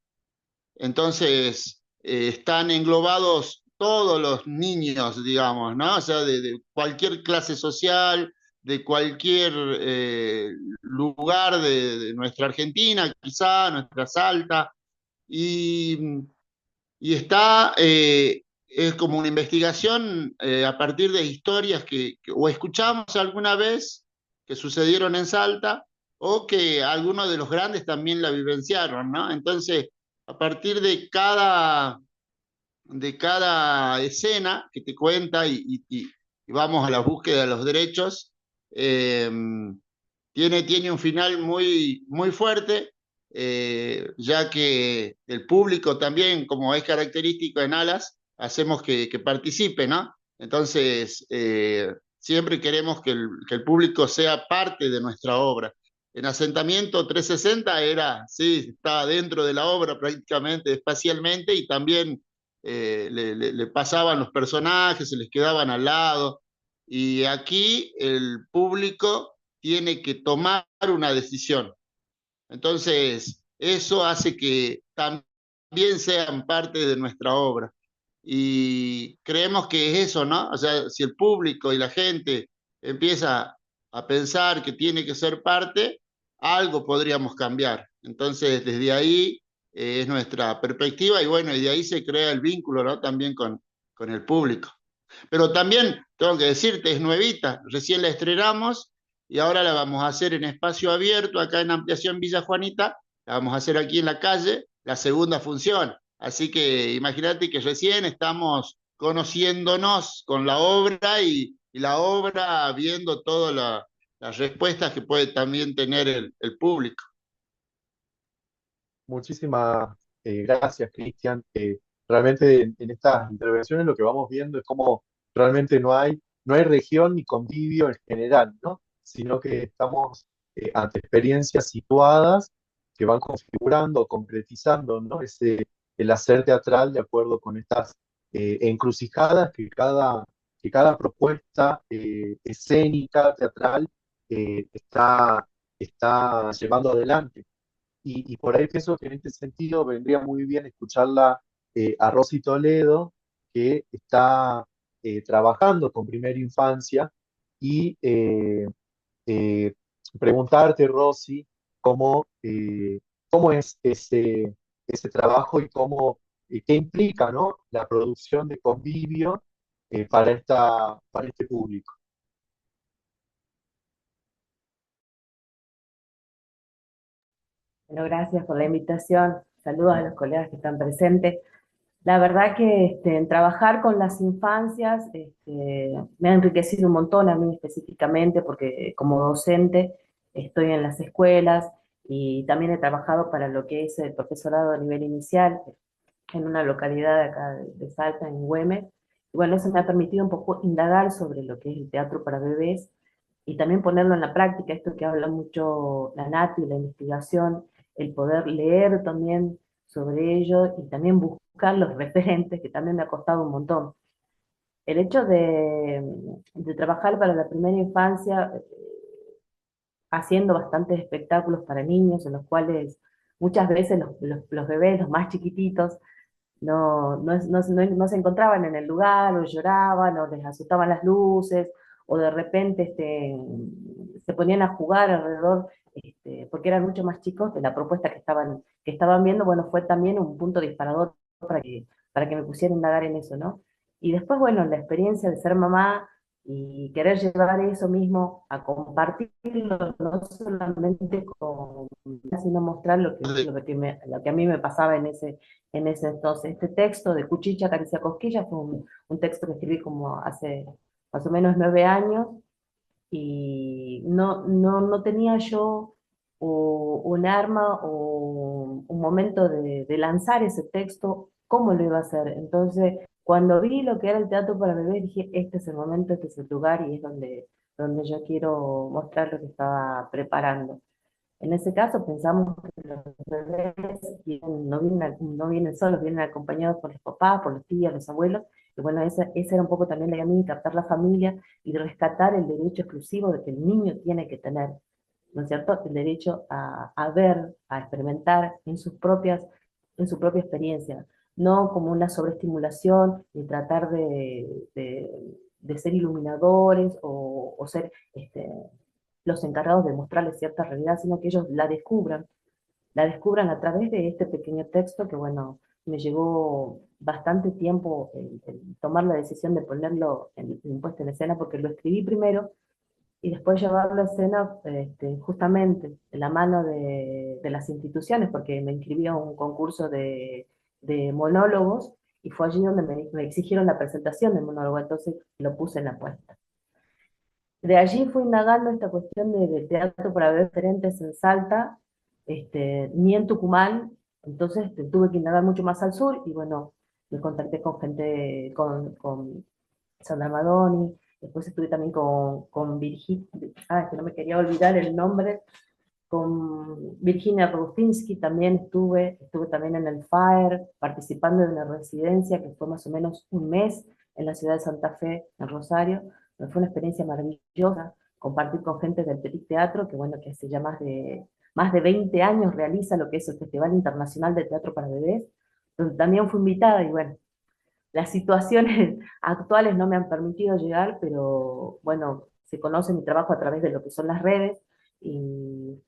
Entonces, están englobados todos los niños, digamos, ¿no? O sea, de cualquier clase social, de cualquier lugar de nuestra Argentina, quizá, nuestra Salta, y, y está, es como una investigación a partir de historias que o escuchamos alguna vez que sucedieron en Salta, o que algunos de los grandes también la vivenciaron, ¿no? Entonces, a partir de cada escena que te cuenta y vamos a la búsqueda de los derechos, eh, tiene un final muy fuerte, ya que el público también, como es característico en Alas, hacemos que participe, ¿no? Entonces, siempre queremos que el público sea parte de nuestra obra. En Asentamiento 360 era, sí, estaba dentro de la obra prácticamente, espacialmente, y también le pasaban los personajes, se les quedaban al lado. Y aquí el público tiene que tomar una decisión. Entonces, eso hace que también sean parte de nuestra obra. Y creemos que es eso, ¿no? O sea, si el público y la gente empieza a pensar que tiene que ser parte, algo podríamos cambiar. Entonces, desde ahí es nuestra perspectiva y bueno, y de ahí se crea el vínculo, ¿no? También con el público. Pero también, tengo que decirte, es nuevita, recién la estrenamos y ahora la vamos a hacer en espacio abierto, acá en Ampliación Villa Juanita, la vamos a hacer aquí en la calle, la segunda función. Así que imagínate que recién estamos conociéndonos con la obra y la obra viendo todas las respuestas que puede también tener el público. Muchísimas gracias, Cristian. Realmente en estas intervenciones lo que vamos viendo es cómo realmente no hay región ni convivio en general, ¿no? Sino que estamos ante experiencias situadas que van configurando, concretizando, ¿no? El hacer teatral de acuerdo con estas encrucijadas que cada propuesta escénica, teatral, está llevando adelante. Y por ahí pienso que en este sentido vendría muy bien escucharla a Rosy Toledo, que está trabajando con primera infancia, y eh, preguntarte, Rosy, cómo es ese trabajo y qué implica, ¿no? La producción de Convivio para este público. Bueno, gracias por la invitación. Saludos a los colegas que están presentes. La verdad que en trabajar con las infancias me ha enriquecido un montón a mí específicamente porque como docente estoy en las escuelas y también he trabajado para lo que es el profesorado a nivel inicial en una localidad de acá de Salta, en Güemes. Y bueno, eso me ha permitido un poco indagar sobre lo que es el teatro para bebés y también ponerlo en la práctica, esto que habla mucho la Nati, la investigación, el poder leer también sobre ello y también buscar los referentes, que también me ha costado un montón. El hecho de trabajar para la primera infancia, haciendo bastantes espectáculos para niños, en los cuales muchas veces los bebés, los más chiquititos, no se encontraban en el lugar, o lloraban, o les asustaban las luces, o de repente se ponían a jugar alrededor, porque eran mucho más chicos de la propuesta que estaban viendo. Bueno, fue también un punto disparador para que me pusiera a indagar en eso, ¿no? Y después, bueno, la experiencia de ser mamá y querer llevar eso mismo a compartirlo, no solamente con, sino mostrar lo que a mí me pasaba en ese entonces. Este texto de Cuchicha, Caricia, Cosquilla fue un texto que escribí como hace más o menos 9 años, y no tenía yo un arma o un momento de lanzar ese texto, cómo lo iba a hacer. Entonces, cuando vi lo que era el teatro para bebés, dije, este es el momento, este es el lugar, y es donde yo quiero mostrar lo que estaba preparando. En ese caso pensamos que los bebés no vienen solos, vienen acompañados por los papás, por los tíos, los abuelos, Y bueno, esa era un poco también la idea mía, captar la familia y rescatar el derecho exclusivo de que el niño tiene que tener, ¿no es cierto?, el derecho a ver, a experimentar en su propia experiencia, no como una sobreestimulación ni tratar de ser iluminadores o ser los encargados de mostrarles cierta realidad, sino que ellos la descubran a través de este pequeño texto que, bueno, me llevó bastante tiempo el tomar la decisión de ponerlo en puesta en escena, porque lo escribí primero y después llevarlo a escena justamente en la mano de las instituciones, porque me inscribí a un concurso de monólogos y fue allí donde me exigieron la presentación del monólogo, entonces lo puse en la puesta. De allí fui indagando esta cuestión de teatro para ver diferentes en Salta, ni en Tucumán, entonces tuve que indagar mucho más al sur y bueno, me contacté con gente, con Sandra Madoni, después estuve también con Virginia, que no me quería olvidar el nombre, con Virginia Rogustinsky también estuve también en el FAER, participando de una residencia que fue más o menos un mes en la ciudad de Santa Fe, en Rosario. Fue una experiencia maravillosa, compartir con gente del Petit Teatro, que bueno, que hace ya más de 20 años realiza lo que es el Festival Internacional de Teatro para Bebés, donde también fui invitada y bueno, las situaciones actuales no me han permitido llegar, pero bueno, se conoce mi trabajo a través de lo que son las redes y,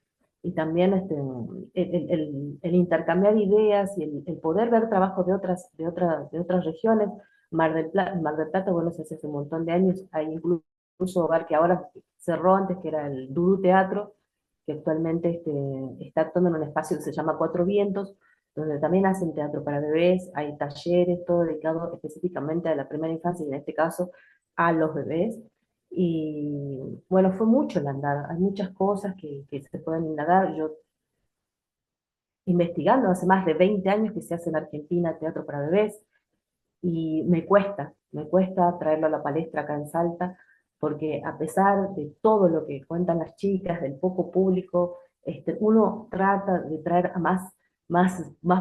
y también el intercambiar ideas y el poder ver trabajo de otras regiones. Mar del Plata, bueno, se hace un montón de años, hay incluso hogar que ahora cerró antes, que era el Dudu Teatro, que actualmente está actuando en un espacio que se llama Cuatro Vientos, donde también hacen teatro para bebés, hay talleres, todo dedicado específicamente a la primera infancia y en este caso a los bebés. Y bueno, fue mucho el andar, hay muchas cosas que se pueden indagar. Yo investigando hace más de 20 años que se hace en Argentina teatro para bebés, y me cuesta traerlo a la palestra acá en Salta, porque a pesar de todo lo que cuentan las chicas, del poco público, uno trata de traer a más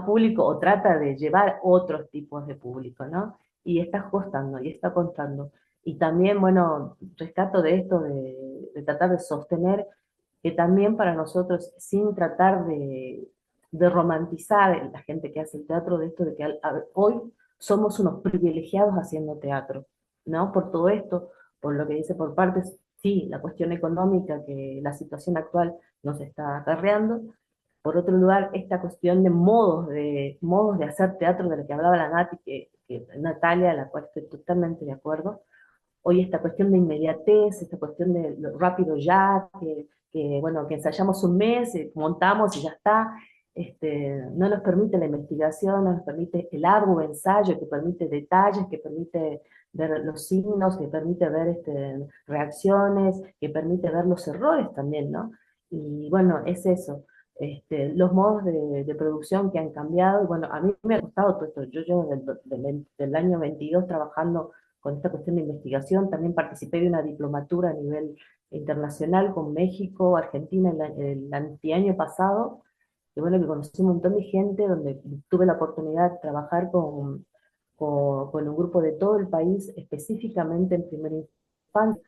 público o trata de llevar otros tipos de público, ¿no? Y está costando, y está costando. Y también, bueno, rescato de esto de tratar de sostener que también para nosotros, sin tratar de romantizar la gente que hace el teatro, de esto de que hoy somos unos privilegiados haciendo teatro, ¿no? Por todo esto, por lo que dice por partes, sí, la cuestión económica que la situación actual nos está acarreando. Por otro lugar, esta cuestión de modos de hacer teatro de la que hablaba la Nati, que Natalia, a la cual estoy totalmente de acuerdo. Hoy esta cuestión de inmediatez, esta cuestión de lo rápido ya, bueno, que ensayamos un mes, montamos y ya está, no nos permite la investigación, no nos permite el arduo ensayo, que permite detalles, que permite ver los signos, que permite ver reacciones, que permite ver los errores también, ¿no? Y bueno, es eso. Los modos de producción que han cambiado, y bueno, a mí me ha costado todo esto. Yo llevo del año 22 trabajando con esta cuestión de investigación, también participé de una diplomatura a nivel internacional con México, Argentina el anteaño pasado, que bueno, que conocí un montón de gente, donde tuve la oportunidad de trabajar con un grupo de todo el país, específicamente en primera infancia,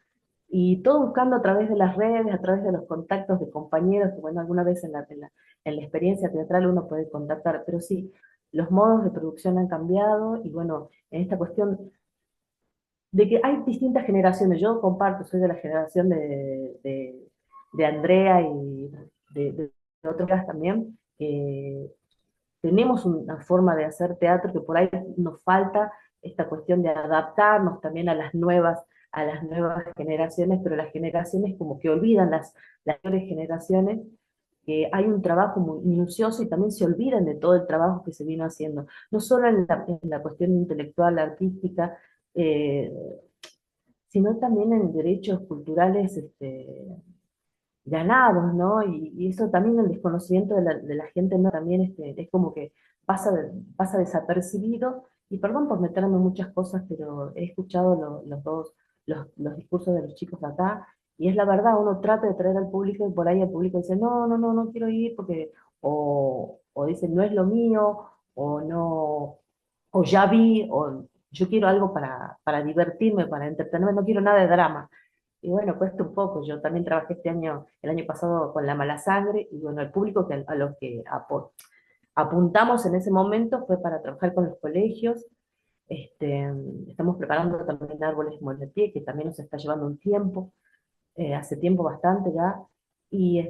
y todo buscando a través de las redes, a través de los contactos de compañeros, que bueno, alguna vez en la experiencia teatral uno puede contactar, pero sí, los modos de producción han cambiado, y bueno, en esta cuestión de que hay distintas generaciones. Yo comparto, soy de la generación de Andrea y de otras también. Tenemos una forma de hacer teatro que por ahí nos falta esta cuestión de adaptarnos también a las nuevas generaciones, pero las generaciones como que olvidan las mayores generaciones, que hay un trabajo muy minucioso y también se olvidan de todo el trabajo que se vino haciendo, no solo en la cuestión intelectual, artística, eh, sino también en derechos culturales ganados, ¿no? Y eso también el desconocimiento de la gente, ¿no? También es como que pasa desapercibido, y perdón por meterme en muchas cosas, pero he escuchado los discursos de los chicos de acá, y es la verdad, uno trata de traer al público, y por ahí el público dice, no, no, no, no quiero ir, porque, o dice, no es lo mío, o no, o ya vi, yo quiero algo para divertirme, para entretenerme, no quiero nada de drama. Y bueno, cuesta un poco. Yo también trabajé el año pasado con La Mala Sangre, y bueno, el público a los que apuntamos en ese momento fue para trabajar con los colegios. Este, estamos preparando también Árboles Pie, que también nos está llevando un tiempo, hace tiempo bastante ya, y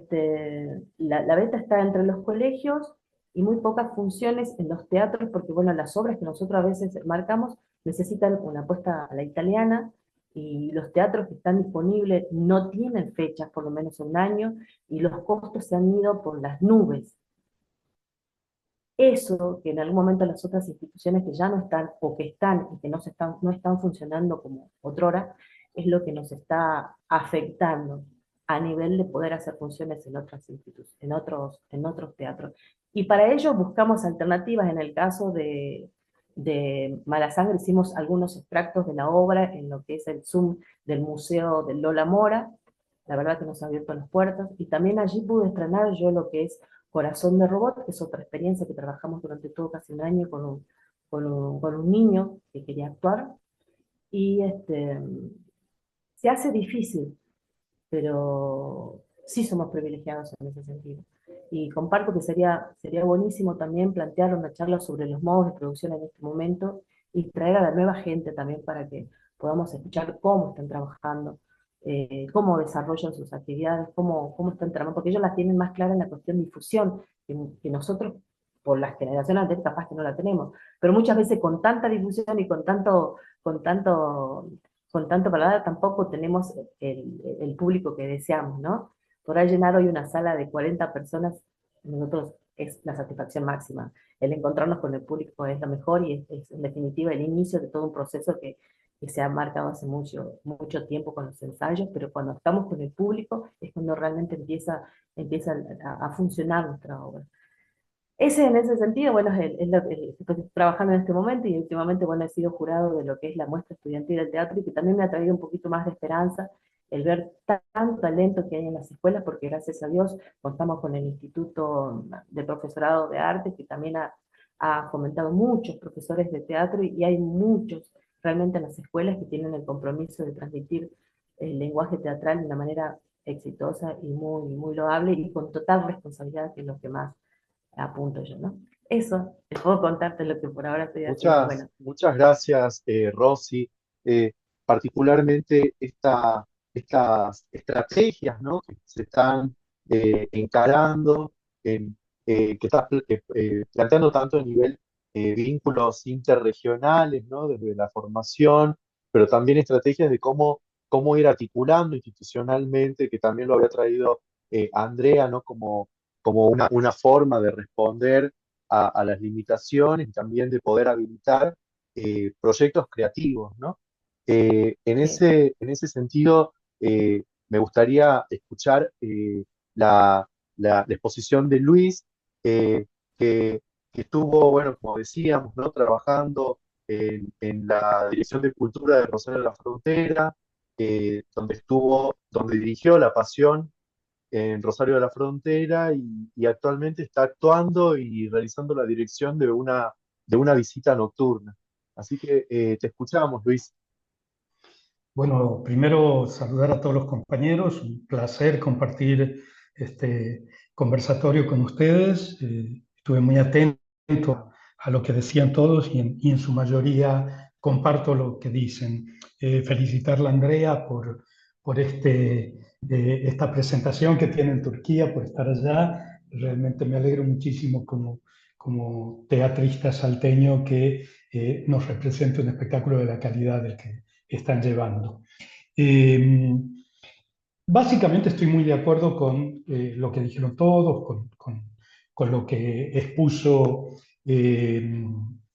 la beta está entre los colegios y muy pocas funciones en los teatros, porque bueno, las obras que nosotros a veces marcamos necesitan una apuesta a la italiana, y los teatros que están disponibles no tienen fechas, por lo menos un año, y los costos se han ido por las nubes. Eso que en algún momento las otras instituciones que ya no están, o que están y que no están funcionando como otrora, es lo que nos está afectando a nivel de poder hacer funciones en otras en otros teatros. Y para ello buscamos alternativas. En el caso de Mala Sangre hicimos algunos extractos de la obra en lo que es el Zoom del Museo del Lola Mora. La verdad que nos ha abierto las puertas, y también allí pude estrenar yo lo que es Corazón de Robot, que es otra experiencia que trabajamos durante todo casi un año con un niño que quería actuar, y se hace difícil, pero sí somos privilegiados en ese sentido. Y comparto que sería buenísimo también plantear una charla sobre los modos de producción en este momento, y traer a la nueva gente también para que podamos escuchar cómo están trabajando, cómo desarrollan sus actividades, cómo están trabajando, porque ellos las tienen más clara en la cuestión de difusión, que nosotros, por las generaciones anteriores, capaz que no la tenemos, pero muchas veces con tanta difusión y con tanto con tanto paladar tampoco tenemos el público que deseamos, ¿no? Podrá llenar hoy una sala de 40 personas, nosotros es la satisfacción máxima. El encontrarnos con el público es lo mejor, y es en definitiva el inicio de todo un proceso que se ha marcado hace mucho tiempo con los ensayos, pero cuando estamos con el público es cuando realmente empieza a funcionar nuestra obra. Ese, en ese sentido, bueno, es lo que estoy trabajando en este momento, y últimamente, bueno, he sido jurado de lo que es la muestra estudiantil del teatro, y que también me ha traído un poquito más de esperanza el ver tanto talento que hay en las escuelas, porque gracias a Dios contamos con el Instituto de Profesorado de Arte, que también ha fomentado muchos profesores de teatro, y hay muchos realmente en las escuelas que tienen el compromiso de transmitir el lenguaje teatral de una manera exitosa y muy loable, y con total responsabilidad, que es lo que más apunto yo, ¿no? Eso, te puedo contarte lo que por ahora estoy haciendo. Bueno, Muchas gracias, Rosy. Eh, Particularmente estas estrategias, ¿no?, que se están encarando, que estás planteando tanto a nivel vínculos interregionales, ¿no?, desde la formación, pero también estrategias de cómo ir articulando institucionalmente, que también lo había traído Andrea, ¿no?, como una forma de responder a las limitaciones, y también de poder habilitar proyectos creativos, ¿no? sí, En ese sentido, me gustaría escuchar la exposición de Luis, eh, que, que estuvo, bueno, como decíamos, ¿no?, trabajando en la Dirección de Cultura de Rosario de la Frontera, donde dirigió La Pasión en Rosario de la Frontera, y actualmente está actuando y realizando la dirección de una visita nocturna. Así que te escuchamos, Luis. Bueno, primero saludar a todos los compañeros, un placer compartir este conversatorio con ustedes. Estuve muy atento a lo que decían todos, y en su mayoría comparto lo que dicen. Felicitarla a Andrea por esta presentación que tiene en Turquía, por estar allá. Realmente me alegro muchísimo como teatrista salteño que nos represente un espectáculo de la calidad del que están llevando. Básicamente estoy muy de acuerdo con lo que dijeron todos, con lo que expuso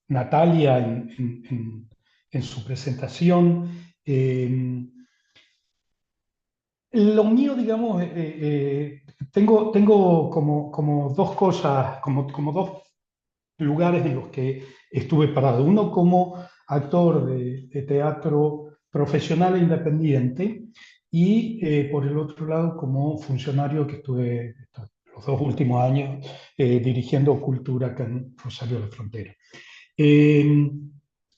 Natalia en su presentación. Lo mío, digamos, tengo como dos cosas, como dos lugares en los que estuve parado. Uno como actor de teatro profesional e independiente, y por el otro lado como funcionario que estuve los 2 últimos años dirigiendo cultura acá en Rosario de la Frontera. Eh,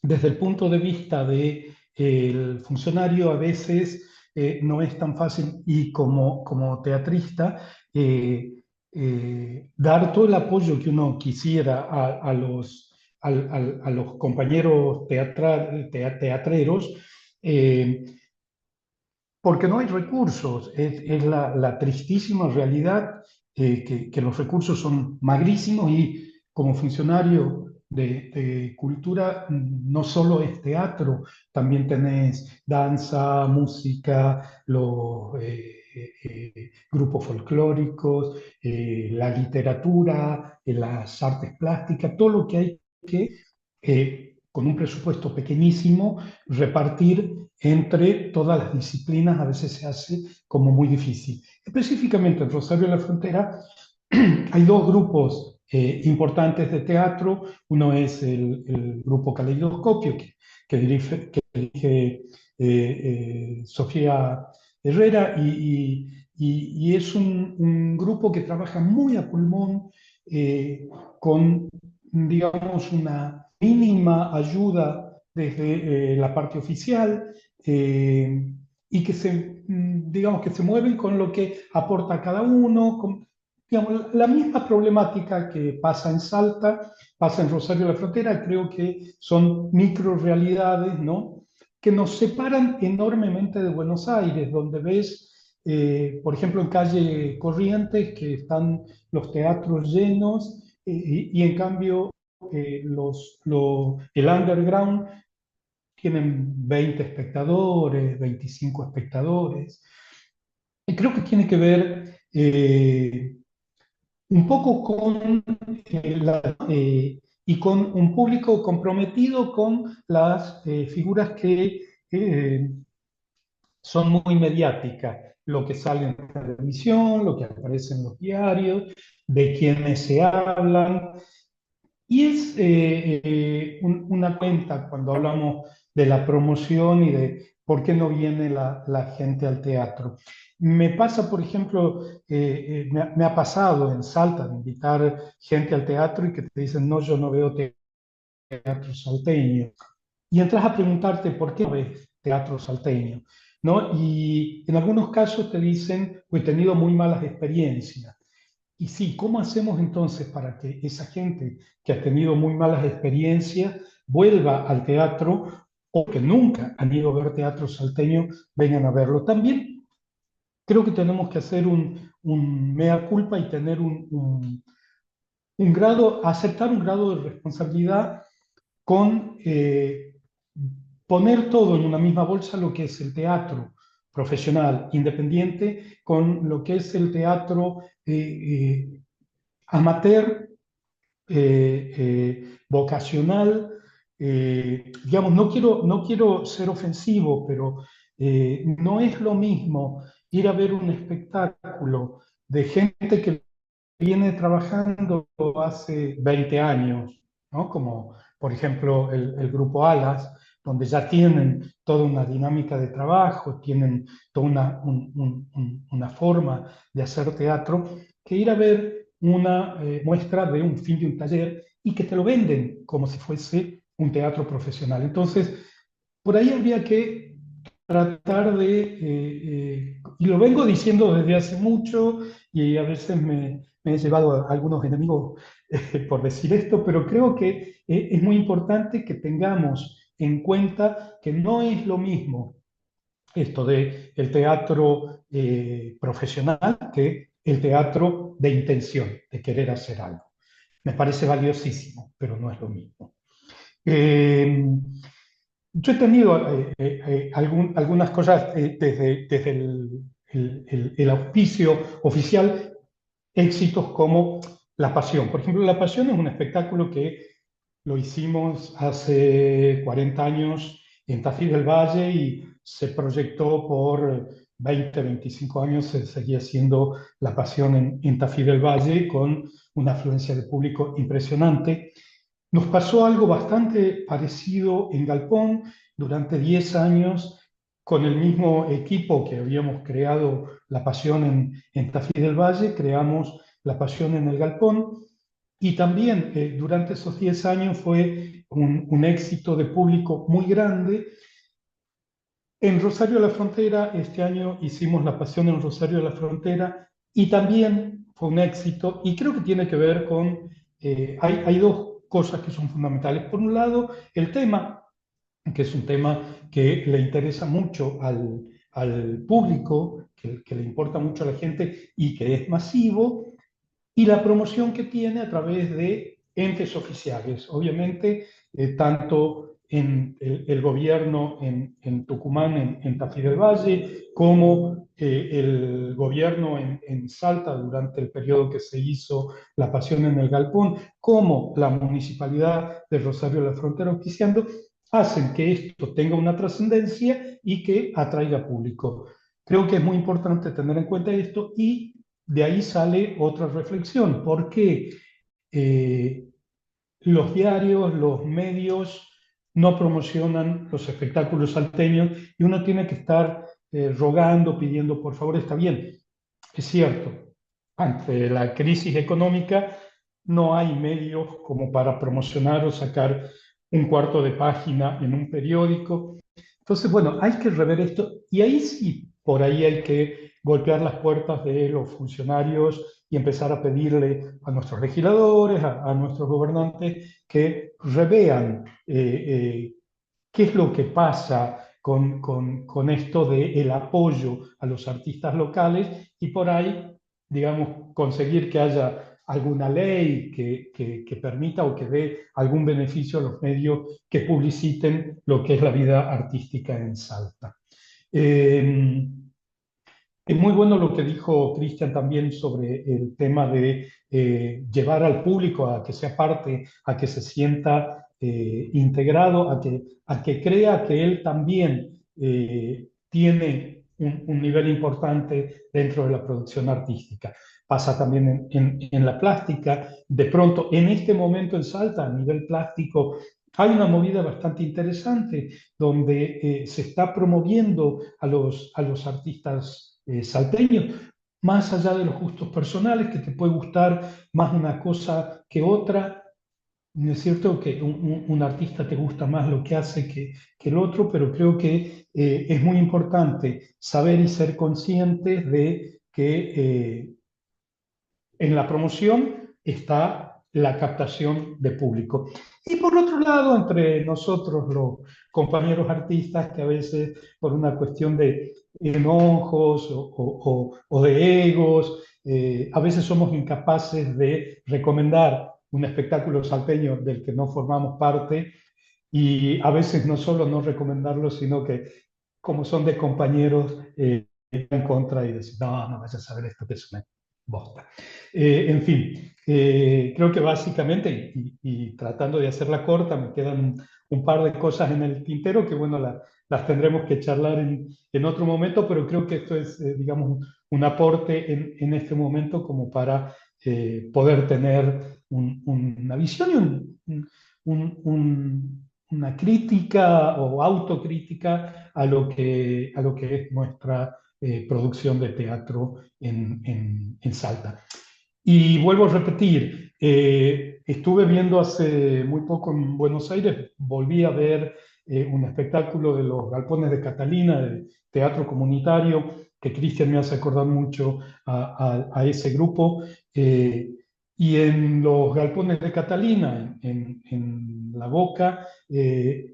desde el punto de vista del funcionario a veces no es tan fácil y como teatrista dar todo el apoyo que uno quisiera a los compañeros teatreros, porque no hay recursos. Es la tristísima realidad que los recursos son magrísimos y como funcionario de cultura no solo es teatro, también tenés danza, música, los grupos folclóricos, la literatura, las artes plásticas, todo lo que hay que, con un presupuesto pequeñísimo, repartir entre todas las disciplinas. A veces se hace como muy difícil. Específicamente en Rosario de la Frontera hay dos grupos importantes de teatro. Uno es el grupo Caleidoscopio, que dirige Sofía Herrera, y es un grupo que trabaja muy a pulmón, con, digamos, una mínima ayuda desde la parte oficial, y digamos, que se mueven con lo que aporta cada uno, digamos, la misma problemática que pasa en Salta, pasa en Rosario de la Frontera. Creo que son microrealidades, ¿no?, que nos separan enormemente de Buenos Aires, donde ves, por ejemplo, en calle Corrientes, que están los teatros llenos, y en cambio el underground tienen 20 espectadores, 25 espectadores. Y creo que tiene que ver un poco con y con un público comprometido con las figuras que son muy mediáticas, lo que sale en televisión, lo que aparece en los diarios, de quienes se hablan. Y es una cuenta cuando hablamos de la promoción y de por qué no viene la gente al teatro. Me pasa, por ejemplo, me ha pasado en Salta de invitar gente al teatro y que te dicen: no, yo no veo teatro salteño. Y entras a preguntarte por qué no ves teatro salteño, ¿no? Y en algunos casos te dicen: he tenido muy malas experiencias. Y sí, ¿cómo hacemos entonces para que esa gente que ha tenido muy malas experiencias vuelva al teatro, o que nunca han ido a ver teatro salteño vengan a verlo? También creo que tenemos que hacer un mea culpa y tener aceptar un grado de responsabilidad con poner todo en una misma bolsa, lo que es el teatro profesional independiente con lo que es el teatro amateur, vocacional. Digamos, no quiero ser ofensivo, pero no es lo mismo ir a ver un espectáculo de gente que viene trabajando hace 20 años, ¿no?, como por ejemplo el grupo Alas, donde ya tienen toda una dinámica de trabajo, tienen toda una forma de hacer teatro, que ir a ver una muestra de un film de un taller y que te lo venden como si fuese un teatro profesional. Entonces, por ahí habría que tratar y lo vengo diciendo desde hace mucho, y a veces me he llevado a algunos enemigos por decir esto, pero creo que es muy importante que tengamos en cuenta que no es lo mismo esto de el teatro profesional que el teatro de intención, de querer hacer algo. Me parece valiosísimo, pero no es lo mismo. Yo he tenido algunas cosas desde el auspicio oficial, éxitos como La Pasión. Por ejemplo, La Pasión es un espectáculo que lo hicimos hace 40 años en Tafí del Valle y se proyectó por 20, 25 años, se seguía haciendo La Pasión en Tafí del Valle con una afluencia de público impresionante. Nos pasó algo bastante parecido en Galpón durante 10 años con el mismo equipo que habíamos creado La Pasión en Tafí del Valle, creamos La Pasión en el Galpón, y también durante esos 10 años fue un éxito de público muy grande. En Rosario de la Frontera, este año hicimos La Pasión en Rosario de la Frontera y también fue un éxito y creo que tiene que ver con, hay dos cosas que son fundamentales. Por un lado, el tema, que es un tema que le interesa mucho al público, que le importa mucho a la gente y que es masivo, y la promoción que tiene a través de entes oficiales. Obviamente, tanto en el gobierno en Tucumán, en Tafí del Valle, como el gobierno en Salta durante el periodo que se hizo La Pasión en el Galpón, como la municipalidad de Rosario de la Frontera auspiciando, hacen que esto tenga una trascendencia y que atraiga público. Creo que es muy importante tener en cuenta esto y de ahí sale otra reflexión. ¿Por qué los diarios, los medios no promocionan los espectáculos salteños y uno tiene que estar rogando, pidiendo, por favor? Está bien, es cierto, ante la crisis económica no hay medios como para promocionar o sacar un cuarto de página en un periódico. Entonces, bueno, hay que rever esto y ahí sí, por ahí hay que golpear las puertas de los funcionarios y empezar a pedirle a nuestros legisladores, a nuestros gobernantes, que revean qué es lo que pasa con esto del apoyo a los artistas locales y por ahí, digamos, conseguir que haya alguna ley que permita o que dé algún beneficio a los medios que publiciten lo que es la vida artística en Salta. Es muy bueno lo que dijo Cristian también sobre el tema de llevar al público a que sea parte, a que se sienta integrado, a que crea que él también tiene un nivel importante dentro de la producción artística. Pasa también en la plástica. De pronto, en este momento en Salta, a nivel plástico, hay una movida bastante interesante donde se está promoviendo a los artistas salteños, más allá de los gustos personales, que te puede gustar más una cosa que otra. No es cierto que un artista te gusta más lo que hace que el otro, pero creo que es muy importante saber y ser conscientes de que en la promoción está la captación de público. Y por otro lado, entre nosotros los compañeros artistas, que a veces por una cuestión de enojos o de egos, a veces somos incapaces de recomendar un espectáculo salteño del que no formamos parte y a veces no solo no recomendarlo, sino que como son de compañeros, en contra y decir, no, no vayas a ver esto que es una bosta. En fin, creo que básicamente, y tratando de hacerla corta, me quedan un par de cosas en el tintero que, bueno, las tendremos que charlar en otro momento, pero creo que esto es, digamos, un aporte en este momento como para poder tener una visión y una crítica o autocrítica a lo que es nuestra producción de teatro en Salta. Y vuelvo a repetir, estuve viendo hace muy poco en Buenos Aires, volví a ver un espectáculo de los Galpones de Catalina, de teatro comunitario, que Cristian me hace acordar mucho a ese grupo. Y en los Galpones de Catalina, en La Boca,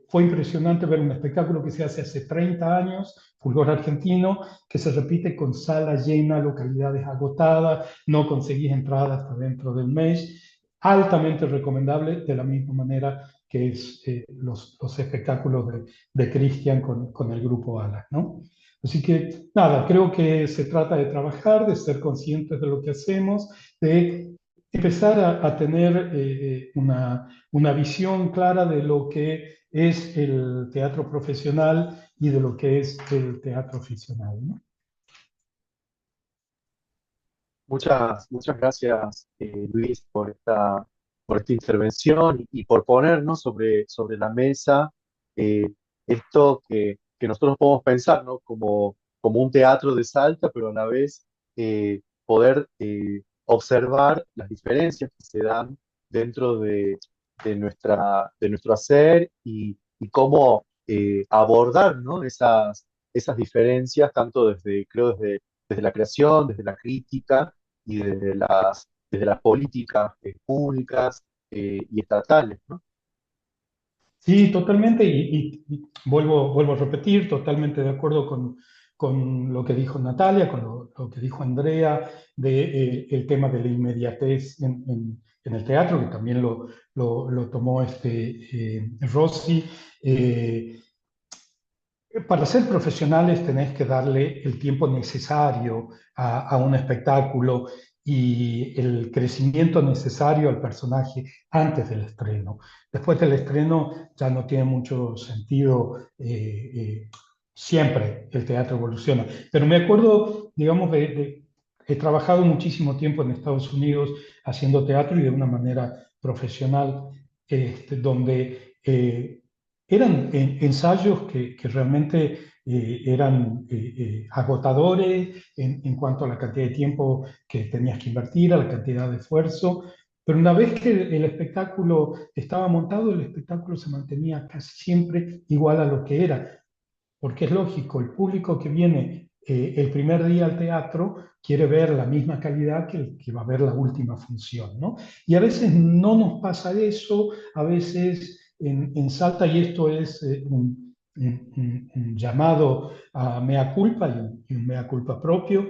fue impresionante ver un espectáculo que se hace 30 años, Fulgor Argentino, que se repite con sala llena, localidades agotadas, no conseguís entrada hasta dentro del mes. Altamente recomendable, de la misma manera que es los espectáculos de Cristian con el grupo Alas, ¿no? Así que nada, creo que se trata de trabajar, de ser conscientes de lo que hacemos, de empezar a tener una visión clara de lo que es el teatro profesional y de lo que es el teatro aficionado, ¿no? Muchas gracias, Luis, por esta intervención y por ponernos sobre la mesa eh, esto que nosotros podemos pensar, ¿no? Como un teatro de Salta, pero a la vez poder observar las diferencias que se dan dentro de nuestro hacer y cómo abordar, ¿no? Esas diferencias, tanto creo, desde la creación, desde la crítica y desde las políticas públicas y estatales, ¿no? Sí, totalmente, y vuelvo a repetir, totalmente de acuerdo con lo que dijo Natalia, con lo que dijo Andrea, el tema de la inmediatez en el teatro, que también lo tomó Rossi. Para ser profesionales tenés que darle el tiempo necesario a un espectáculo y el crecimiento necesario al personaje antes del estreno. Después del estreno ya no tiene mucho sentido, siempre el teatro evoluciona. Pero me acuerdo, digamos, he trabajado muchísimo tiempo en Estados Unidos haciendo teatro y de una manera profesional, donde eran ensayos que realmente eran agotadores en cuanto a la cantidad de tiempo que tenías que invertir, a la cantidad de esfuerzo, pero una vez que el espectáculo estaba montado, el espectáculo se mantenía casi siempre igual a lo que era, porque es lógico, el público que viene el primer día al teatro quiere ver la misma calidad que el que va a ver la última función, ¿no? Y a veces no nos pasa eso, a veces en Salta, y esto es un llamado a mea culpa y un mea culpa propio,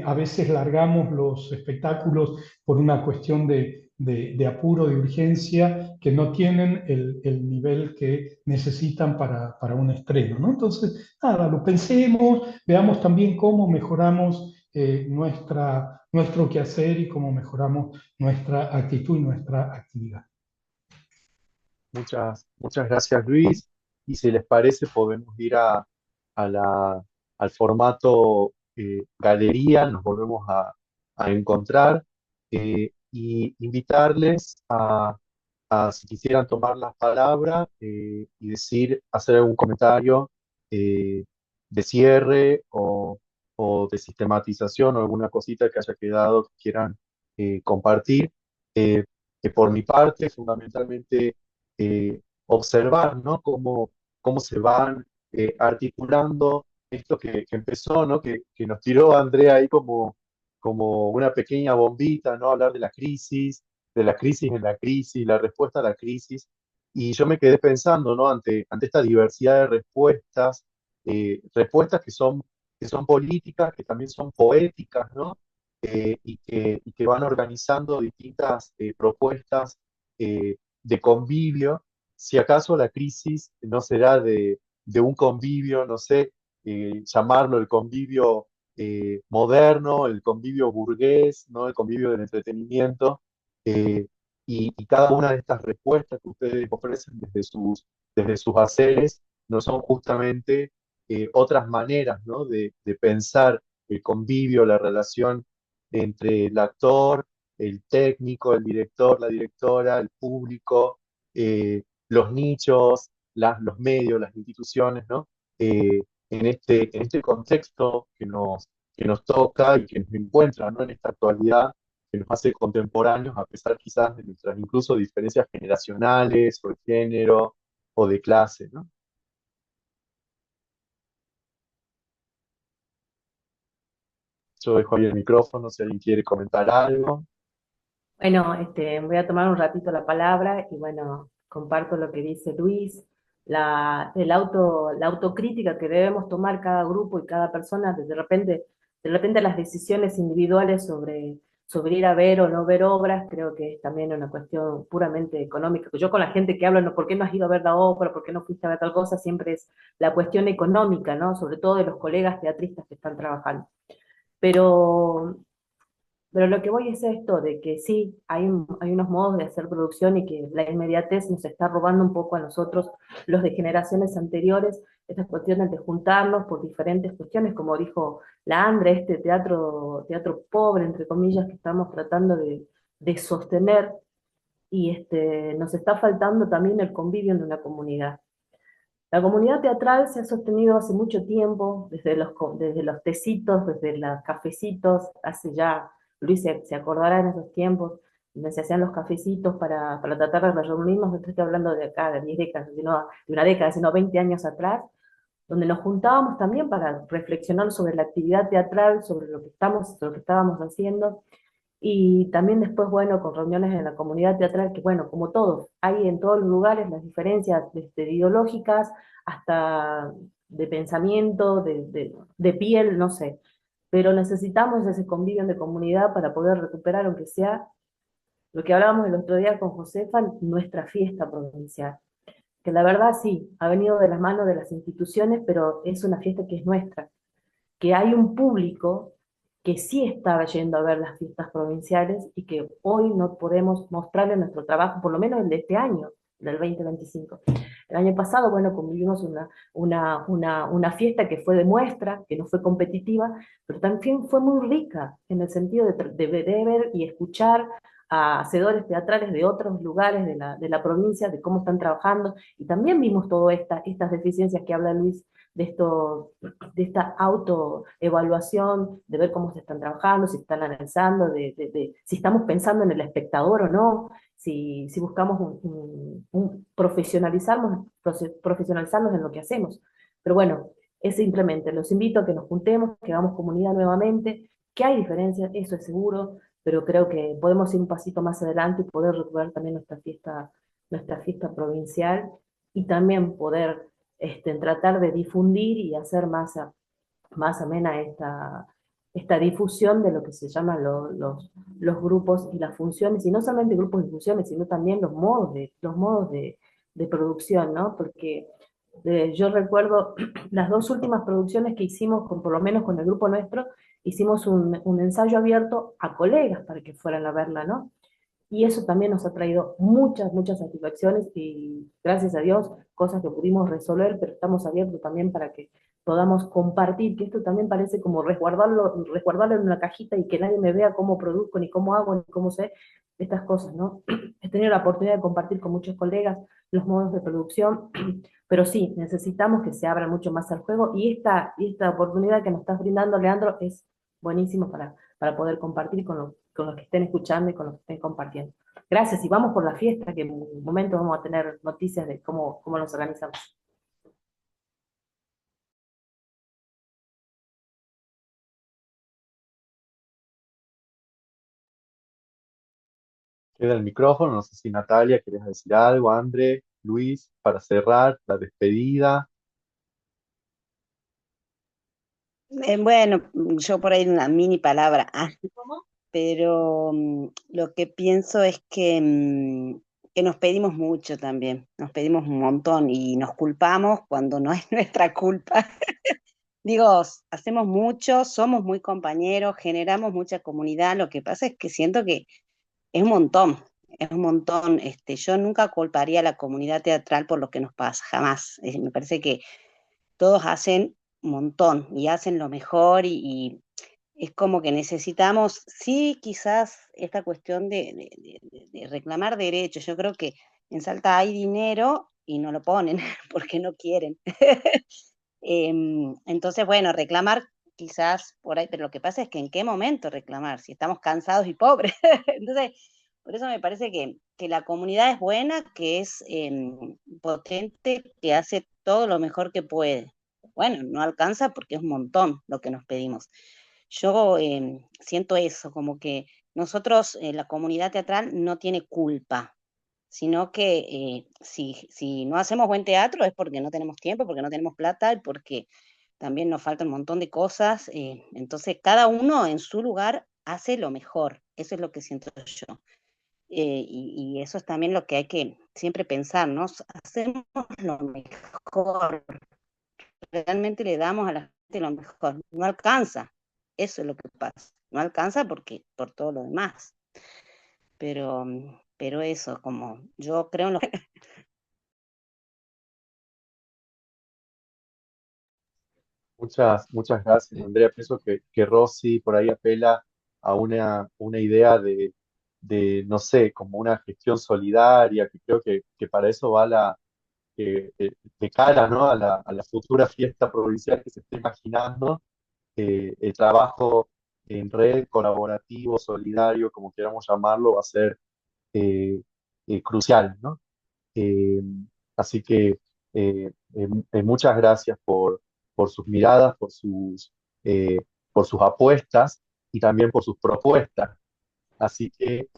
a veces largamos los espectáculos por una cuestión de apuro, de urgencia, que no tienen el nivel que necesitan para un estreno, ¿no? Entonces, nada, lo pensemos, veamos también cómo mejoramos nuestro quehacer y cómo mejoramos nuestra actitud y nuestra actividad. Muchas gracias, Luis. Y si les parece, podemos ir al formato galería, nos volvemos a encontrar y invitarles si quisieran tomar la palabra y hacer algún comentario eh, de cierre o de sistematización o alguna cosita que haya quedado que quieran compartir. Eh, que por mi parte, fundamentalmente, observar, ¿no? Cómo se van articulando esto que empezó, ¿no? Que nos tiró Andrea ahí como una pequeña bombita, ¿no? Hablar de la crisis en la crisis, la respuesta a la crisis. Y yo me quedé pensando, ¿no? Ante esta diversidad de respuestas, respuestas que son políticas, que también son poéticas, ¿no? Y que van organizando distintas propuestas de convivio. Si acaso la crisis no será de un convivio, no sé, llamarlo el convivio moderno, el convivio burgués, ¿no? El convivio del entretenimiento, y cada una de estas respuestas que ustedes ofrecen desde sus haceres no son justamente otras maneras, ¿no? de pensar el convivio, la relación entre el actor, el técnico, el director, la directora, el público, los nichos, los medios, las instituciones, ¿no? En este contexto que nos toca y que nos encuentra, ¿no? En esta actualidad que nos hace contemporáneos, a pesar quizás de nuestras incluso diferencias generacionales o de género o de clase, ¿no? Yo dejo ahí el micrófono si alguien quiere comentar algo. Bueno, voy a tomar un ratito la palabra y bueno, comparto lo que dice Luis, la autocrítica que debemos tomar cada grupo y cada persona, de repente las decisiones individuales sobre ir a ver o no ver obras, creo que es también una cuestión puramente económica. Yo con la gente que hablo, no, ¿por qué no has ido a ver la ópera? ¿Por qué no fuiste a ver tal cosa? Siempre es la cuestión económica, ¿no? Sobre todo de los colegas teatristas que están trabajando. Pero Pero lo que voy es esto, de que sí, hay unos modos de hacer producción y que la inmediatez nos está robando un poco a nosotros, los de generaciones anteriores, estas cuestiones de juntarnos por diferentes cuestiones, como dijo la Andre, este teatro pobre, entre comillas, que estamos tratando de sostener, y nos está faltando también el convivio de una comunidad. La comunidad teatral se ha sostenido hace mucho tiempo, desde los tecitos, desde los cafecitos, hace ya, Luis se acordará en esos tiempos, donde se hacían los cafecitos para tratar de reunirnos, no estoy hablando de acá, de 10 décadas, sino de una década, sino 20 años atrás, donde nos juntábamos también para reflexionar sobre la actividad teatral, sobre lo que sobre lo que estábamos haciendo, y también después, bueno, con reuniones en la comunidad teatral, que bueno, como todos, hay en todos los lugares las diferencias ideológicas, hasta de pensamiento, de piel, no sé, pero necesitamos ese convivio de comunidad para poder recuperar, aunque sea lo que hablábamos el otro día con Josefa, nuestra fiesta provincial, que la verdad sí, ha venido de las manos de las instituciones, pero es una fiesta que es nuestra, que hay un público que sí estaba yendo a ver las fiestas provinciales y que hoy no podemos mostrarle nuestro trabajo, por lo menos el de este año, del 2025. El año pasado, bueno, convivimos una fiesta que fue de muestra, que no fue competitiva, pero también fue muy rica en el sentido de ver y escuchar a hacedores teatrales de otros lugares de la provincia, de cómo están trabajando, y también vimos todas estas deficiencias que habla Luis, de, esto, de esta autoevaluación, de ver cómo se están trabajando, si están analizando, si estamos pensando en el espectador o no, si buscamos un profesionalizarnos en lo que hacemos. Pero bueno, es simplemente, los invito a que nos juntemos, que hagamos comunidad nuevamente, que hay diferencias, eso es seguro, pero creo que podemos ir un pasito más adelante y poder recuperar también nuestra fiesta provincial y también poder tratar de difundir y hacer más amena esta difusión de lo que se llaman los grupos y las funciones, y no solamente grupos y funciones, sino también los modos de producción, ¿no? Porque yo recuerdo las dos últimas producciones que hicimos, por lo menos con el grupo nuestro, hicimos un ensayo abierto a colegas para que fueran a verla, ¿no? Y eso también nos ha traído muchas satisfacciones y gracias a Dios, cosas que pudimos resolver, pero estamos abiertos también para que podamos compartir, que esto también parece como resguardarlo en una cajita y que nadie me vea cómo produzco, ni cómo hago, ni cómo sé estas cosas, ¿no? He tenido la oportunidad de compartir con muchos colegas los modos de producción, pero sí, necesitamos que se abra mucho más al juego y esta oportunidad que nos estás brindando, Leandro, es buenísimo para poder compartir con los que estén escuchando y con los que estén compartiendo. Gracias, y vamos por la fiesta, que en un momento vamos a tener noticias de cómo nos organizamos. Queda el micrófono, no sé si Natalia, querés decir algo, André, Luis, para cerrar la despedida. Bueno, yo por ahí una mini palabra, pero lo que pienso es que nos pedimos mucho también, nos pedimos un montón y nos culpamos cuando no es nuestra culpa. Digo, hacemos mucho, somos muy compañeros, generamos mucha comunidad, lo que pasa es que siento que es un montón, es un montón. Yo nunca culparía a la comunidad teatral por lo que nos pasa, jamás. Me parece que todos hacen un montón y hacen lo mejor y es como que necesitamos, sí, quizás esta cuestión de reclamar derechos. Yo creo que en Salta hay dinero y no lo ponen porque no quieren. Entonces, bueno, reclamar quizás por ahí, pero lo que pasa es que en qué momento reclamar, si estamos cansados y pobres. Entonces, por eso me parece que la comunidad es buena, que es potente, que hace todo lo mejor que puede. Bueno, no alcanza porque es un montón lo que nos pedimos. Yo siento eso, como que nosotros, la comunidad teatral, no tiene culpa, sino que si no hacemos buen teatro es porque no tenemos tiempo, porque no tenemos plata y porque también nos falta un montón de cosas. Entonces, cada uno en su lugar hace lo mejor. Eso es lo que siento yo. Y eso es también lo que hay que siempre pensar, ¿no? Hacemos lo mejor, realmente le damos a la gente lo mejor. No alcanza, eso es lo que pasa. No alcanza por todo lo demás. Pero eso, como yo creo en lo Muchas gracias, Andrea. Pienso que Rosy por ahí apela a una idea no sé, como una gestión solidaria, que creo que para eso va de cara, ¿no? A la futura fiesta provincial que se está imaginando, el trabajo en red, colaborativo, solidario, como queramos llamarlo, va a ser eh, crucial, ¿no? Eh, Así que muchas gracias por sus miradas, eh, por sus apuestas y también por sus propuestas. Así que,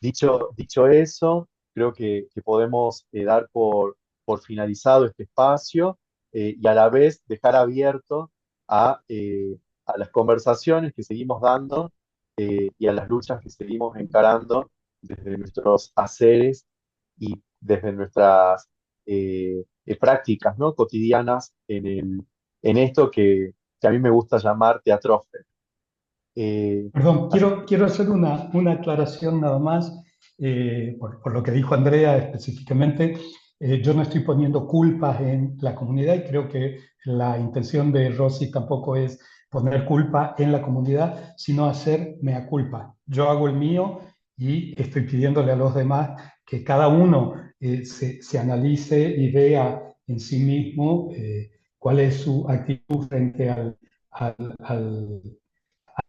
dicho eso, creo que podemos dar por finalizado este espacio, y a la vez dejar abierto a las conversaciones que seguimos dando, y a las luchas que seguimos encarando desde nuestros haceres y desde nuestras prácticas, ¿no? Cotidianas en esto que a mí me gusta llamar teatrófero. Perdón, Así quiero hacer una aclaración nada más, por lo que dijo Andrea específicamente. Yo no estoy poniendo culpas en la comunidad y creo que la intención de Rosy tampoco es poner culpa en la comunidad, sino hacer mea culpa. Yo hago el mío y estoy pidiéndole a los demás que cada uno se analice y vea en sí mismo cuál es su actitud frente al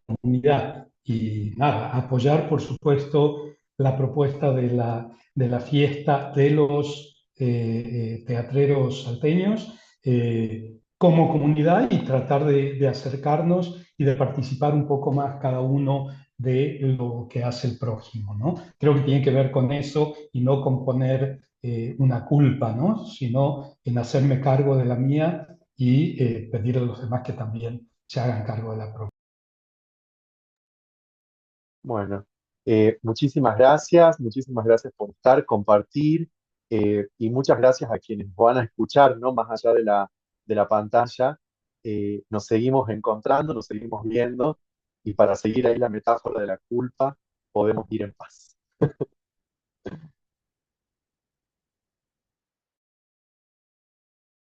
comunidad. Y nada, apoyar, por supuesto, la propuesta de la fiesta de los teatreros salteños como comunidad y tratar de acercarnos y de participar un poco más cada uno de lo que hace el prójimo, ¿no? Creo que tiene que ver con eso y no con poner una culpa, ¿no? Sino en hacerme cargo de la mía y pedir a los demás que también se hagan cargo de la propia. bueno, muchísimas gracias por estar, compartir, y muchas gracias a quienes van a escuchar, ¿no? Más allá de la pantalla. Nos seguimos encontrando, nos seguimos viendo, y para seguir ahí la metáfora de la culpa, podemos ir en paz.